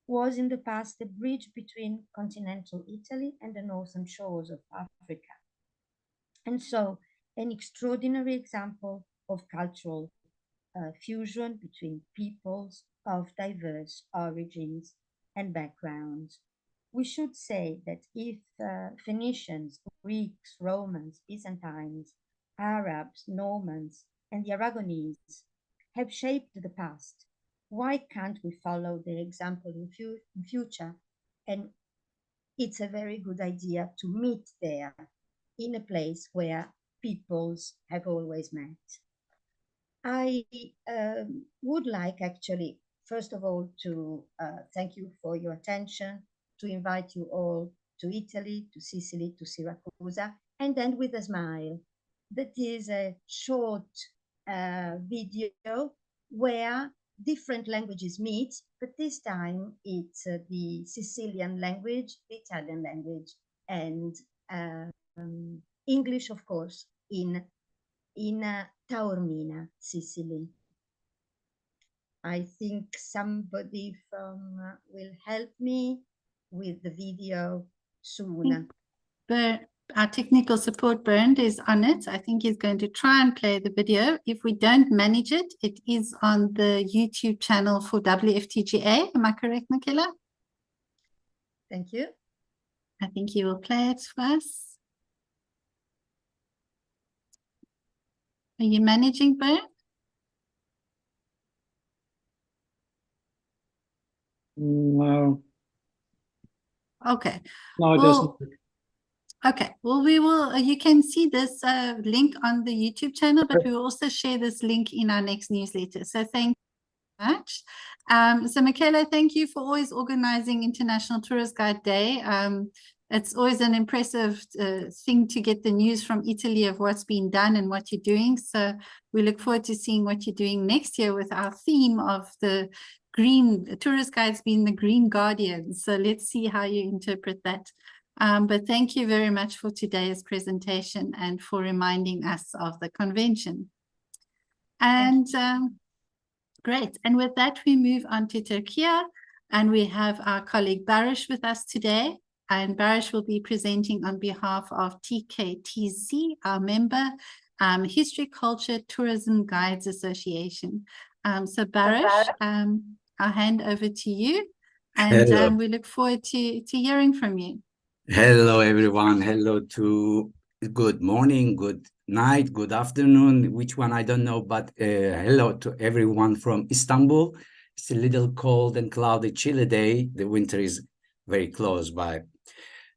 was in the past a bridge between continental Italy and the northern shores of Africa. And so an extraordinary example of cultural fusion between peoples of diverse origins and backgrounds. We should say that if Phoenicians, Greeks, Romans, Byzantines, Arabs, Normans, and the Aragonese have shaped the past, why can't we follow their example in future? And it's a very good idea to meet there in a place where peoples have always met. I would like actually, first of all, to thank you for your attention, to invite you all to Italy, to Sicily, to Syracuse, and then with a smile. That is a short video where different languages meet, but this time it's the Sicilian language, the Italian language, and English, of course, in Taormina, Sicily. I think somebody from will help me with the video soon. Our technical support, Bernd, is on it. I think he's going to try and play the video. If we don't manage it, it is on the YouTube channel for WFTGA. Am I correct, Michaela? Thank you. I think he will play it for us. Are you managing, Bernd? No. Okay. No, it doesn't. Okay, well, we will, you can see this link on the YouTube channel, but we will also share this link in our next newsletter. So thank you very much. So Michaela, thank you for always organizing International Tourist Guide Day. It's always an impressive thing to get the news from Italy of what's been done and what you're doing. So we look forward to seeing what you're doing next year with our theme of the green tourist guides being the green guardians. So let's see how you interpret that. But thank you very much for today's presentation and for reminding us of the convention. And great. And with that, we move on to Turkey. And we have our colleague Barış with us today. And Barış will be presenting on behalf of TKTZ, our member, History, Culture, Tourism Guides Association. So Barış, I'll hand over to you. And we look forward to hearing from you. Hello, everyone. Hello to good morning, good night, good afternoon, which one I don't know, but hello to everyone from Istanbul. It's a little cold and cloudy, chilly day. The winter is very close by.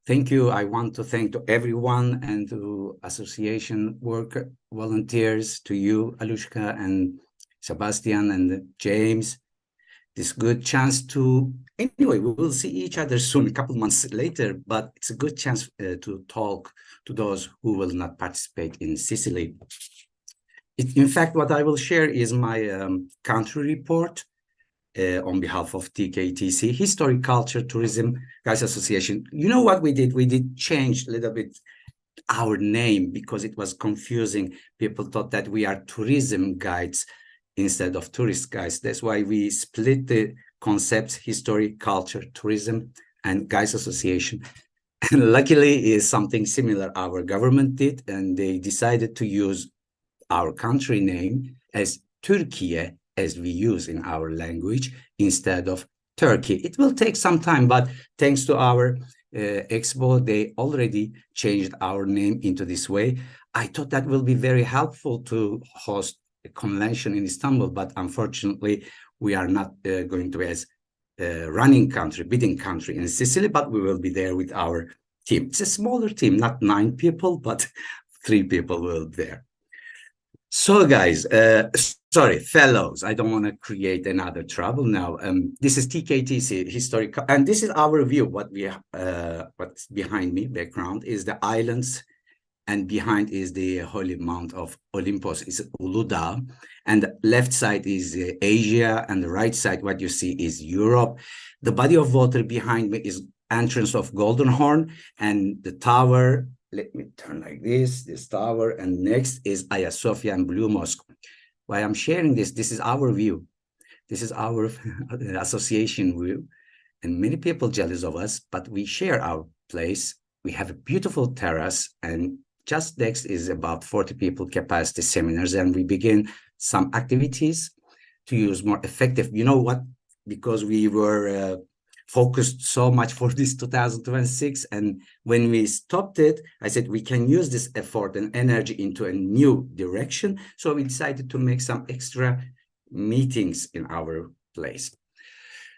Thank you. I want to thank to everyone and to association worker volunteers, to you, Alushka, and Sebastian and James. This good chance to, anyway, we will see each other soon, a couple months later, but it's a good chance to talk to those who will not participate in Sicily. In fact, what I will share is my country report on behalf of TKTC, History, Culture, Tourism Guys Association. You know what we did? We did change a little bit our name because it was confusing. People thought that we are tourism guides instead of tourist guides. That's why we split the concepts, history, culture, tourism, and guys association. And luckily is something similar our government did, and they decided to use our country name as Türkiye, as we use in our language, instead of Turkey. It will take some time, but thanks to our expo, they already changed our name into this way. I thought that will be very helpful to host a convention in Istanbul, but unfortunately, we are not going to be as running country, bidding country in Sicily, but we will be there with our team. It's a smaller team, not 9 people, but 3 people will be there. So guys, sorry, fellows, I don't want to create another trouble now. This is TKTC historical, and this is our view. What's behind me, background, is the islands, and behind is the holy mount of Olympus. It's Uludağ, and the left side is Asia, and the right side, what you see, is Europe. The body of water behind me is entrance of Golden Horn, and the tower. Let me turn like this tower, and next is Hagia Sophia and Blue Mosque. Why I'm sharing this is our view. This is our association view, and many people jealous of us, but we share our place. We have a beautiful terrace, and just next is about 40 people capacity seminars, and we begin some activities to use more effective. You know what? Because we were focused so much for this 2026, and when we stopped it, I said we can use this effort and energy into a new direction. So we decided to make some extra meetings in our place.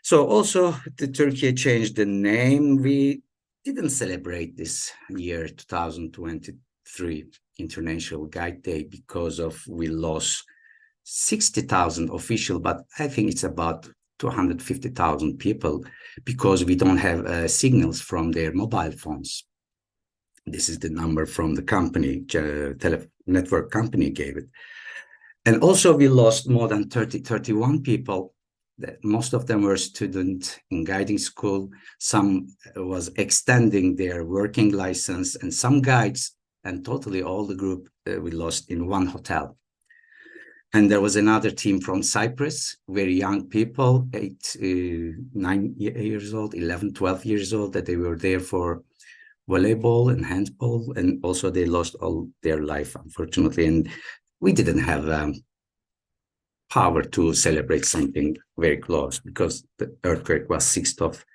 So also the Turkey changed the name. We didn't celebrate this year 2023 International Guide Day because of we lost 60,000 official, but I think it's about 250,000 people because we don't have signals from their mobile phones. This is the number from the company, network company gave it. And also we lost more than 31 people. Most of them were students in guiding school. Some was extending their working license, and some guides, and totally all the group we lost in one hotel. And there was another team from Cyprus, very young people, 9 years old, 11, 12 years old, that they were there for volleyball and handball, and also they lost all their life, unfortunately. And we didn't have power to celebrate something very close because the earthquake was 6th of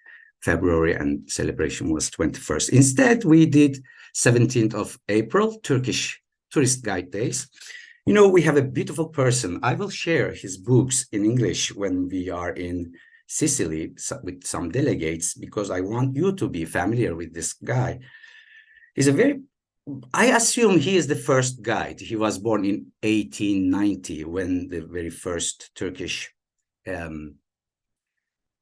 February and celebration was 21st. Instead, we did 17th of April, Turkish Tourist Guide Days. You know, we have a beautiful person. I will share his books in English when we are in Sicily with some delegates, because I want you to be familiar with this guy. He's I assume he is the first guide. He was born in 1890 when the very first Turkish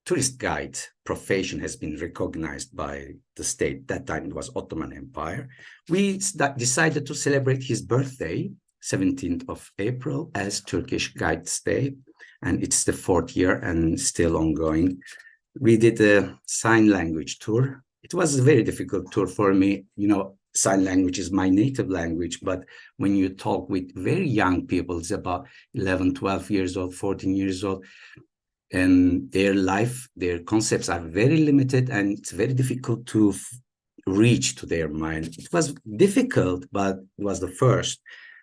tourist guide profession has been recognized by the state. That time it was Ottoman Empire. We decided to celebrate his birthday, 17th of April, as Turkish Guides Day, and it's the 4th year and still ongoing. We did a sign language tour. It was a very difficult tour for me. You know, sign language is my native language, but when you talk with very young people, it's about 11, 12 years old, 14 years old, and their life, their concepts are very limited, and it's very difficult to reach to their mind. It was difficult, but it was the first.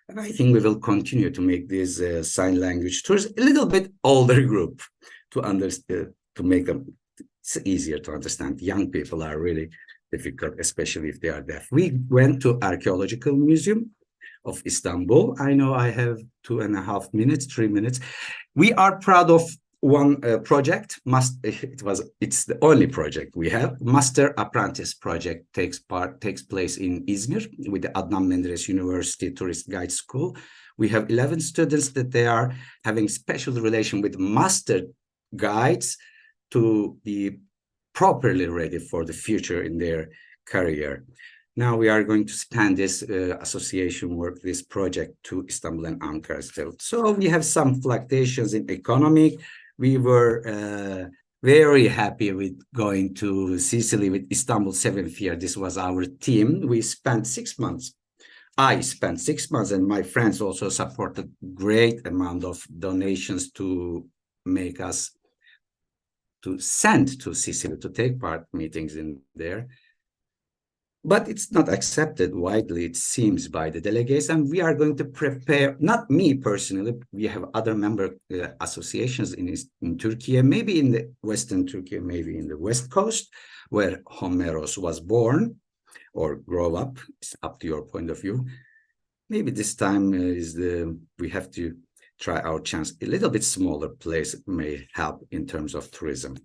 And I think we will continue to make these sign language tours a little bit older group to understand, to make them easier to understand. Young people are really difficult, especially if they are deaf. We went to Archaeological Museum of Istanbul. I know I have 2.5 minutes, 3 minutes. We are proud of one project. It's the only project we have. Master Apprentice project takes place in Izmir with the Adnan Menderes University Tourist Guide School. We have 11 students that they are having special relation with master guides to be properly ready for the future in their career. Now we are going to expand this association work, this project to Istanbul and Ankara still. So we have some fluctuations in economic. We were very happy with going to Sicily with Istanbul 7th year. This was our team. We spent 6 months. I spent 6 months, and my friends also supported great amount of donations to make us to send to Sicily to take part meetings in there. But it's not accepted widely, it seems, by the delegates. And we are going to prepare, not me personally, we have other member associations in Turkey, maybe in the Western Turkey, maybe in the West Coast, where Homeros was born or grow up. It's up to your point of view. Maybe this time we have to try our chance. A little bit smaller place may help in terms of tourism.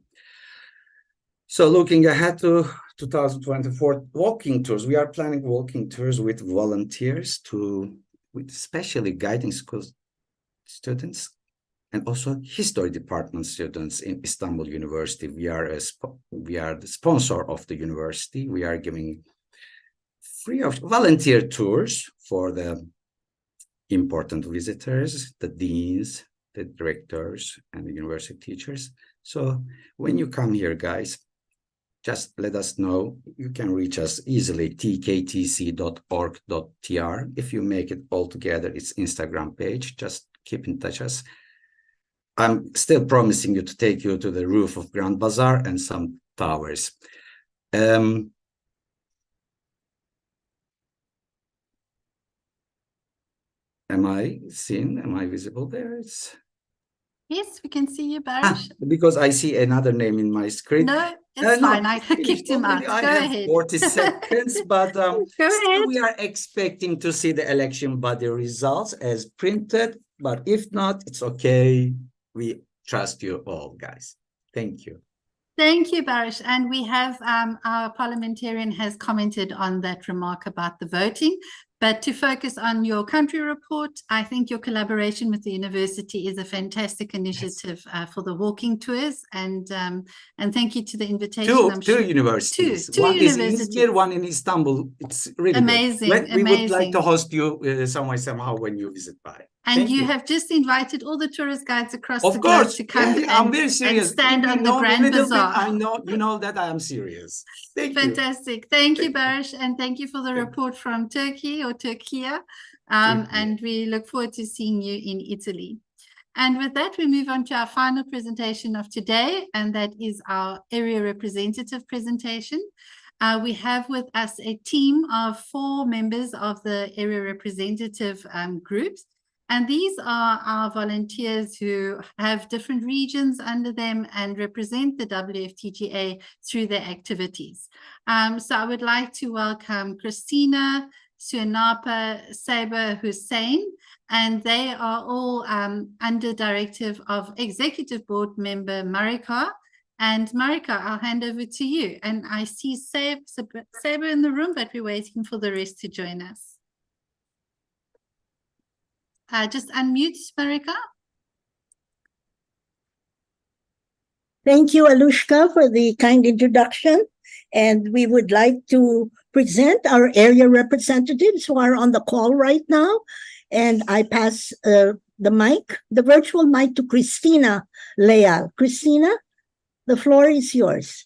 So looking ahead to 2024 walking tours, we are planning walking tours with volunteers with especially guiding school students and also history department students in Istanbul University. We are the sponsor of the university. We are giving free of volunteer tours for the important visitors, the deans, the directors, and the university teachers. So when you come here, guys, just let us know. You can reach us easily, tktc.org.tr. If you make it all together, it's Instagram page. Just keep in touch us. I'm still promising you to take you to the roof of Grand Bazaar and some towers. Am I seen? Am I visible there? Yes, we can see you, Barish. Because I see another name in my screen. No, it's fine. I kicked him out. I Go have ahead. 40 seconds, but Go still ahead. we are expecting to see the election body results as printed. But if not, it's okay. We trust you all, guys. Thank you. Thank you, Barish. And we have our parliamentarian has commented on that remark about the voting. But to focus on your country report, I think your collaboration with the university is a fantastic initiative for the walking tours. And thank you to the invitation. Two universities. Two one universities. is in Izmir, one in Istanbul. It's really amazing. Good. We would like to host you somehow when you visit by. And you have just invited all the tourist guides across the globe to come I'm very serious. and stand on the Grand Bazaar. I know, you know that I am serious. Fantastic. Thank you, Barish, and thank you for the report from Turkey or Turkey. And we look forward to seeing you in Italy. And with that, we move on to our final presentation of today, and that is our area representative presentation. We have with us a team of 4 members of the area representative groups. And these are our volunteers who have different regions under them and represent the WFTGA through their activities. So I would like to welcome Christina, Suanapa, Saber, Hussein, and they are all under directive of Executive Board member Marika. And Marika, I'll hand over to you. And I see Saber in the room, but we're waiting for the rest to join us. Just unmute, Marika. Thank you, Alushka, for the kind introduction. And we would like to present our area representatives who are on the call right now. And I pass the virtual mic to Christina Leal. Christina, the floor is yours.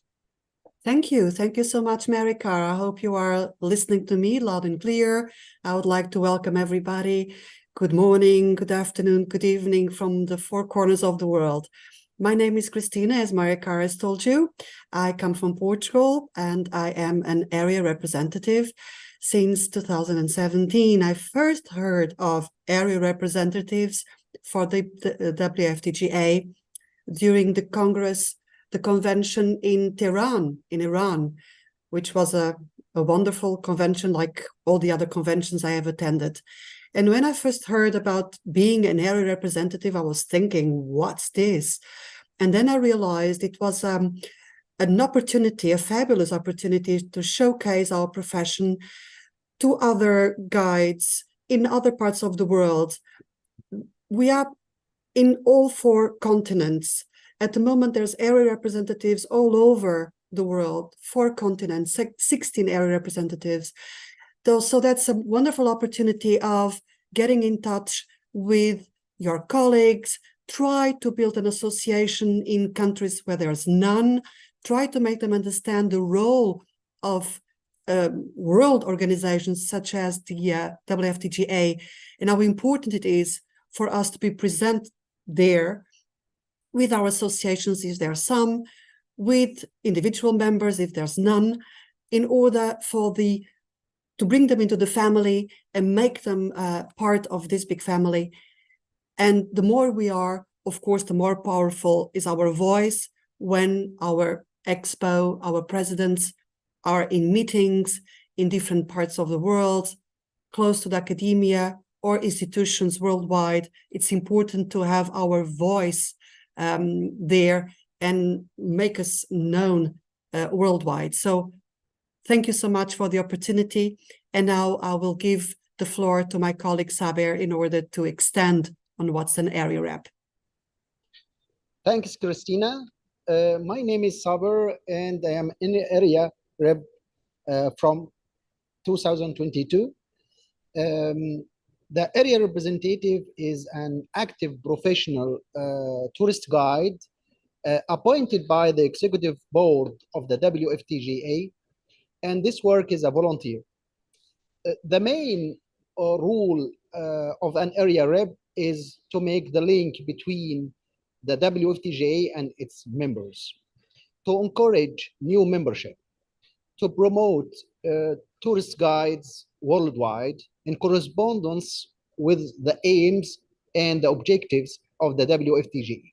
Thank you. Thank you so much, Marika. I hope you are listening to me loud and clear. I would like to welcome everybody. Good morning, good afternoon, good evening from the 4 corners of the world. My name is Christina, as Marika has told you. I come from Portugal and I am an area representative since 2017. I first heard of area representatives for the WFTGA during the convention in Tehran, in Iran, which was a wonderful convention like all the other conventions I have attended. And when I first heard about being an area representative, I was thinking, what's this? And then I realized it was an opportunity, a fabulous opportunity to showcase our profession to other guides in other parts of the world we are in all 4 continents. At the moment, there's area representatives all over the world, 4 continents, 16 area representatives. So that's a wonderful opportunity of getting in touch with your colleagues, try to build an association in countries where there's none, try to make them understand the role of world organizations such as the WFTGA and how important it is for us to be present there with our associations, if there are some, with individual members, if there's none, in order to bring them into the family and make them part of this big family. And the more we are, of course, the more powerful is our voice when our expo, our presidents are in meetings in different parts of the world, close to the academia or institutions worldwide. It's important to have our voice there and make us known worldwide. So thank you so much for the opportunity. And now I will give the floor to my colleague Saber in order to extend on what's an area rep. Thanks, Christina. My name is Saber, and I am in the area rep from 2022. The area representative is an active professional tourist guide appointed by the executive board of the WFTGA, and this work is a volunteer. The main role of an area rep is to make the link between the WFTGA and its members, to encourage new membership, to promote tourist guides worldwide in correspondence with the aims and the objectives of the WFTGA.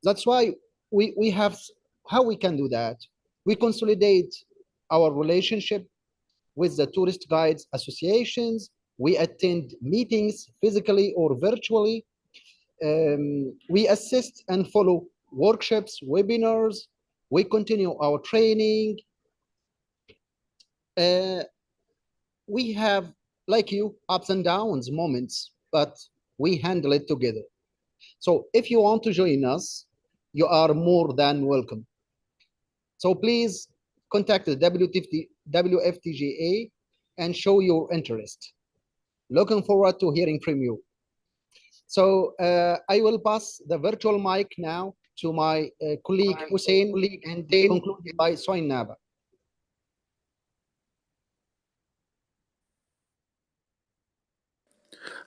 That's why we have, how we can do that? We consolidate our relationship with the tourist guides associations. We attend meetings physically or virtually. We assist and follow workshops, webinars. We continue our training. We have, like you, ups and downs moments, but we handle it together. So if you want to join us, you are more than welcome. So please contact the WFTGA and show your interest. Looking forward to hearing from you. So I will pass the virtual mic now to my colleague Hussein, and then concluded by Soin Naba.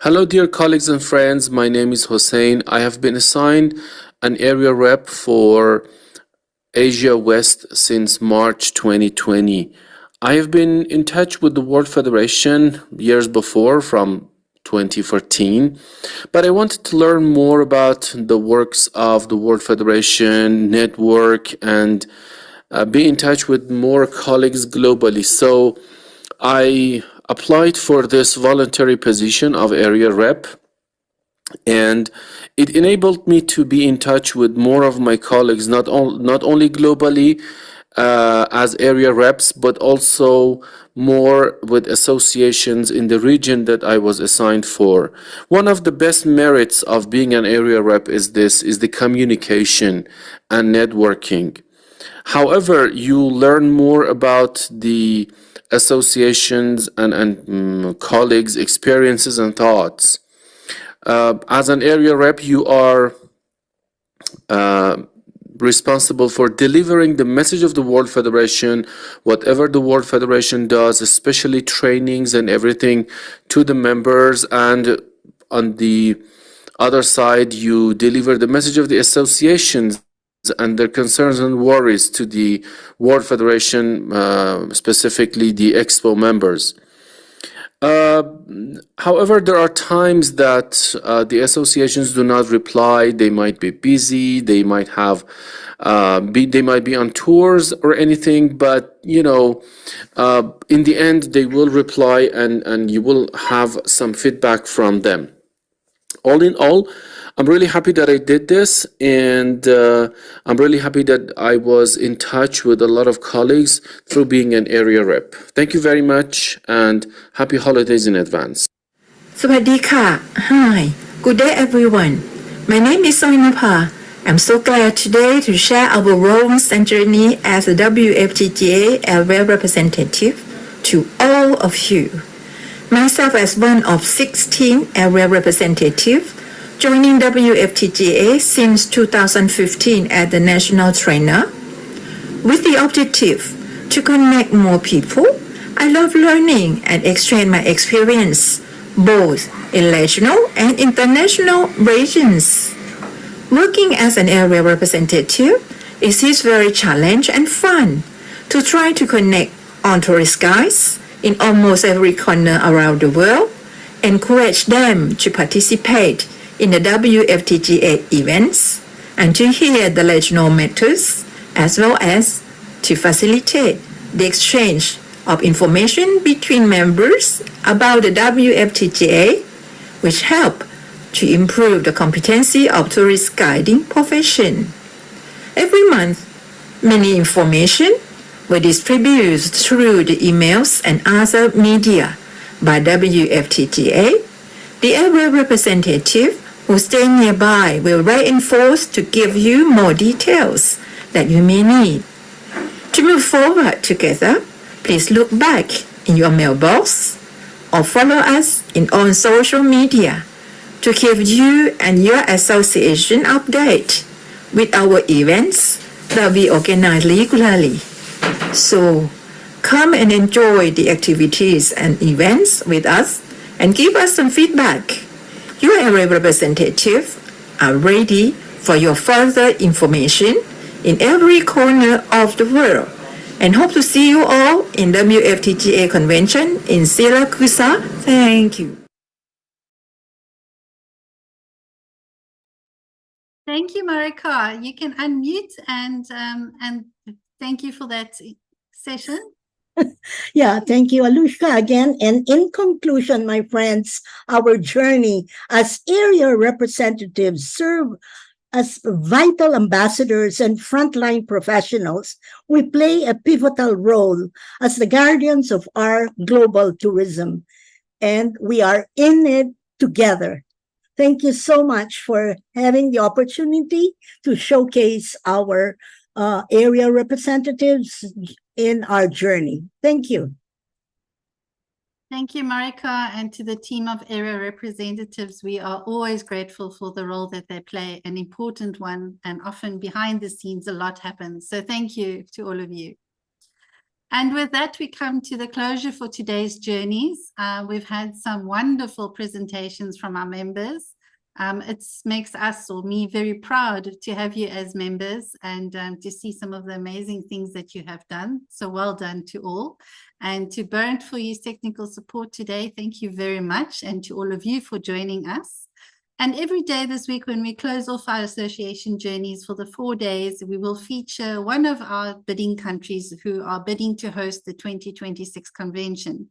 Hello, dear colleagues and friends. My name is Hussein. I have been assigned an area rep for Asia West since March 2020. I have been in touch with the World Federation years before, from 2014, but I wanted to learn more about the works of the World Federation network and be in touch with more colleagues globally. So I applied for this voluntary position of area rep, and it enabled me to be in touch with more of my colleagues, not only globally as area reps, but also more with associations in the region that I was assigned for. One of the best merits of being an area rep is the communication and networking. However, you learn more about the associations and colleagues' experiences and thoughts. As an area rep, you are responsible for delivering the message of the World Federation, whatever the World Federation does, especially trainings and everything, to the members. And on the other side, you deliver the message of the associations and their concerns and worries to the World Federation, specifically the Expo members. However, there are times that the associations do not reply. They might be busy. They might have, they might be on tours or anything. But you know, in the end, they will reply, and you will have some feedback from them. All in all, I'm really happy that I did this, and I'm really happy that I was in touch with a lot of colleagues through being an area rep. Thank you very much, and happy holidays in advance. Swadika. Hi. Good day, everyone. My name is Soinapa. I'm so glad today to share our roles and journey as a WFTGA area representative to all of you. Myself as one of 16 area representatives, joining WFTGA since 2015 as the national trainer, with the objective to connect more people. I love learning and exchange my experience, both in national and international regions. Working as an area representative is very challenging and fun to try to connect on tourist guides in almost every corner around the world, encourage them to participate in the WFTGA events, and to hear the regional matters, as well as to facilitate the exchange of information between members about the WFTGA, which help to improve the competency of tourist guiding profession. Every month, many information were distributed through the emails and other media by WFTGA. The area representative who stay nearby will reinforce to give you more details that you may need. To move forward together, please look back in your mailbox or follow us on social media to keep you and your association updated with our events that we organize regularly. So come and enjoy the activities and events with us and give us some feedback. Your area representatives are ready for your further information in every corner of the world, and hope to see you all in WFTGA convention in Syracuse. Thank you. Thank you, Marika. You can unmute and thank you for that session. Yeah, thank you, Alushka, again. And in conclusion, my friends, our journey as area representatives serve as vital ambassadors and frontline professionals. We play a pivotal role as the guardians of our global tourism, and we are in it together. Thank you so much for having the opportunity to showcase our area representatives in our journey. Thank you. Thank you, Marika, and to the team of area representatives. We are always grateful for the role that they play, an important one, and often behind the scenes a lot happens. So thank you to all of you. And with that, we come to the closure for today's journeys. We've had some wonderful presentations from our members. It makes us, or me, very proud to have you as members and to see some of the amazing things that you have done. So well done to all. And to Bernd for his technical support today, thank you very much. And to all of you for joining us. And every day this week, when we close off our association journeys for the 4 days, we will feature one of our bidding countries who are bidding to host the 2026 convention.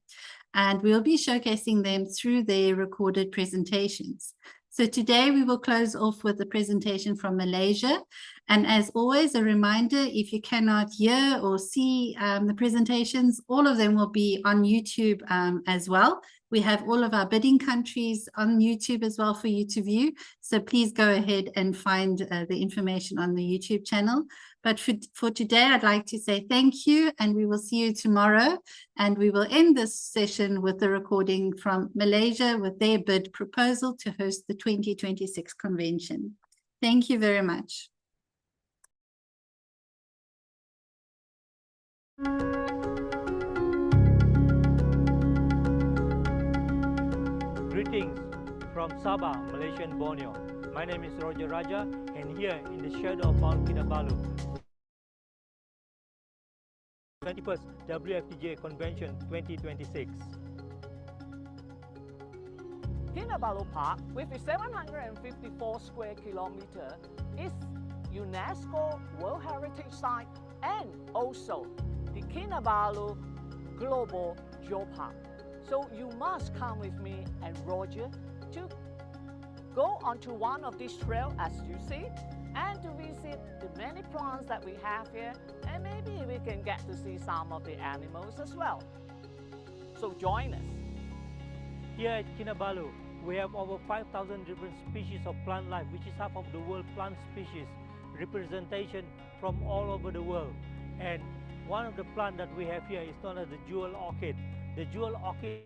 And we'll be showcasing them through their recorded presentations. So today we will close off with a presentation from Malaysia. And as always, a reminder, if you cannot hear or see the presentations, all of them will be on YouTube as well. We have all of our bidding countries on YouTube as well for you to view. So please go ahead and find the information on the YouTube channel. But for today, I'd like to say thank you, and we will see you tomorrow. And we will end this session with a recording from Malaysia with their bid proposal to host the 2026 convention. Thank you very much. Greetings from Sabah, Malaysian Borneo. My name is Roger Raja, and here in the shadow of Mount Kinabalu, 21st WFTGA Convention 2026. Kinabalu Park, with its 754 square kilometers, is UNESCO World Heritage Site and also the Kinabalu Global Geopark. So you must come with me and Roger to go onto one of these trails as you see, and to visit the many plants that we have here, and maybe we can get to see some of the animals as well. So join us. Here at Kinabalu, we have over 5,000 different species of plant life, which is half of the world plant species representation from all over the world. And one of the plants that we have here is known as the jewel orchid. The jewel orchid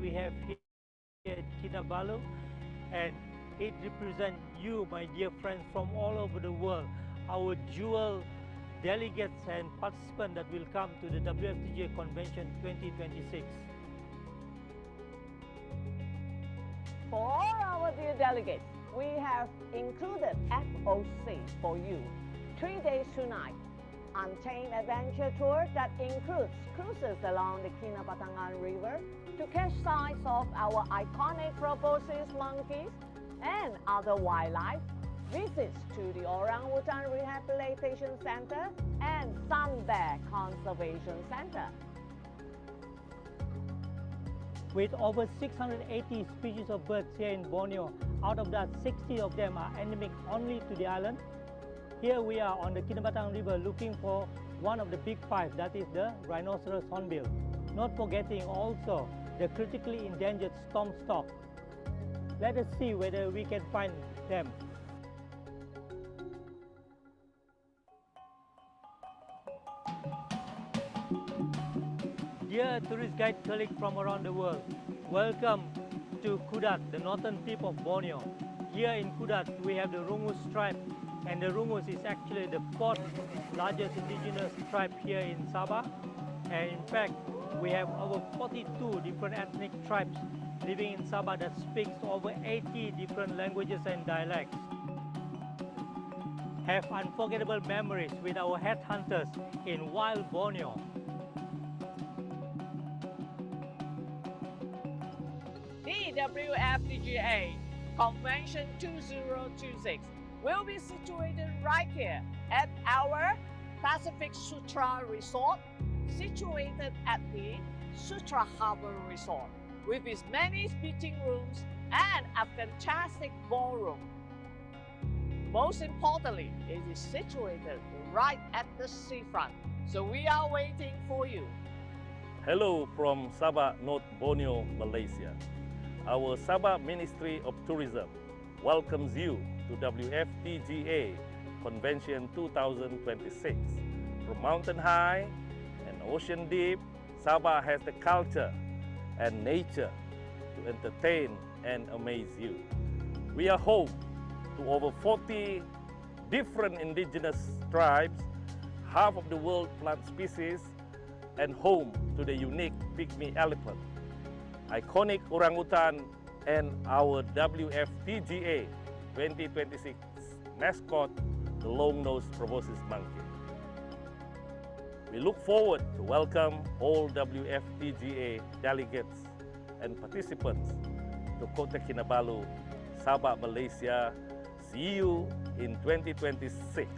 we have here at Kinabalu, and it represents you, my dear friends, from all over the world, our jewel delegates and participants that will come to the WFTGA Convention 2026. For all our dear delegates, we have included FOC for you. 3 days, 2 nights. Untamed adventure tour that includes cruises along the Kinabatangan River to catch sights of our iconic proboscis monkeys and other wildlife, visits to the Orangutan Rehabilitation Center and Sun Bear Conservation Center. With over 680 species of birds here in Borneo, out of that 60 of them are endemic only to the island. Here we are on the Kinabatangan River looking for one of the big five, that is the rhinoceros hornbill. Not forgetting also the critically endangered storm stork. Let us see whether we can find them. Dear tourist guide colleagues from around the world, welcome to Kudat, the northern tip of Borneo. Here in Kudat, we have the Rungus tribe, and the Rungus is actually the 4th largest indigenous tribe here in Sabah. And in fact, we have over 42 different ethnic tribes living in Sabah that speaks over 80 different languages and dialects. Have unforgettable memories with our headhunters in wild Borneo. The WFTGA Convention 2026 will be situated right here at our Pacific Sutra Resort, situated at the Sutra Harbor Resort, with its many meeting rooms and a fantastic ballroom. Most importantly, it is situated right at the seafront, so we are waiting for you. Hello from Sabah, North Borneo, Malaysia. Our Sabah Ministry of Tourism welcomes you to WFTGA Convention 2026. From mountain high and ocean deep, Sabah has the culture and nature to entertain and amaze you. We are home to over 40 different indigenous tribes, half of the world plant species, and home to the unique pygmy elephant, iconic orangutan, and our WFTGA 2026 mascot, the long-nosed proboscis monkey. We look forward to welcome all WFTGA delegates and participants to Kota Kinabalu, Sabah, Malaysia. See you in 2026.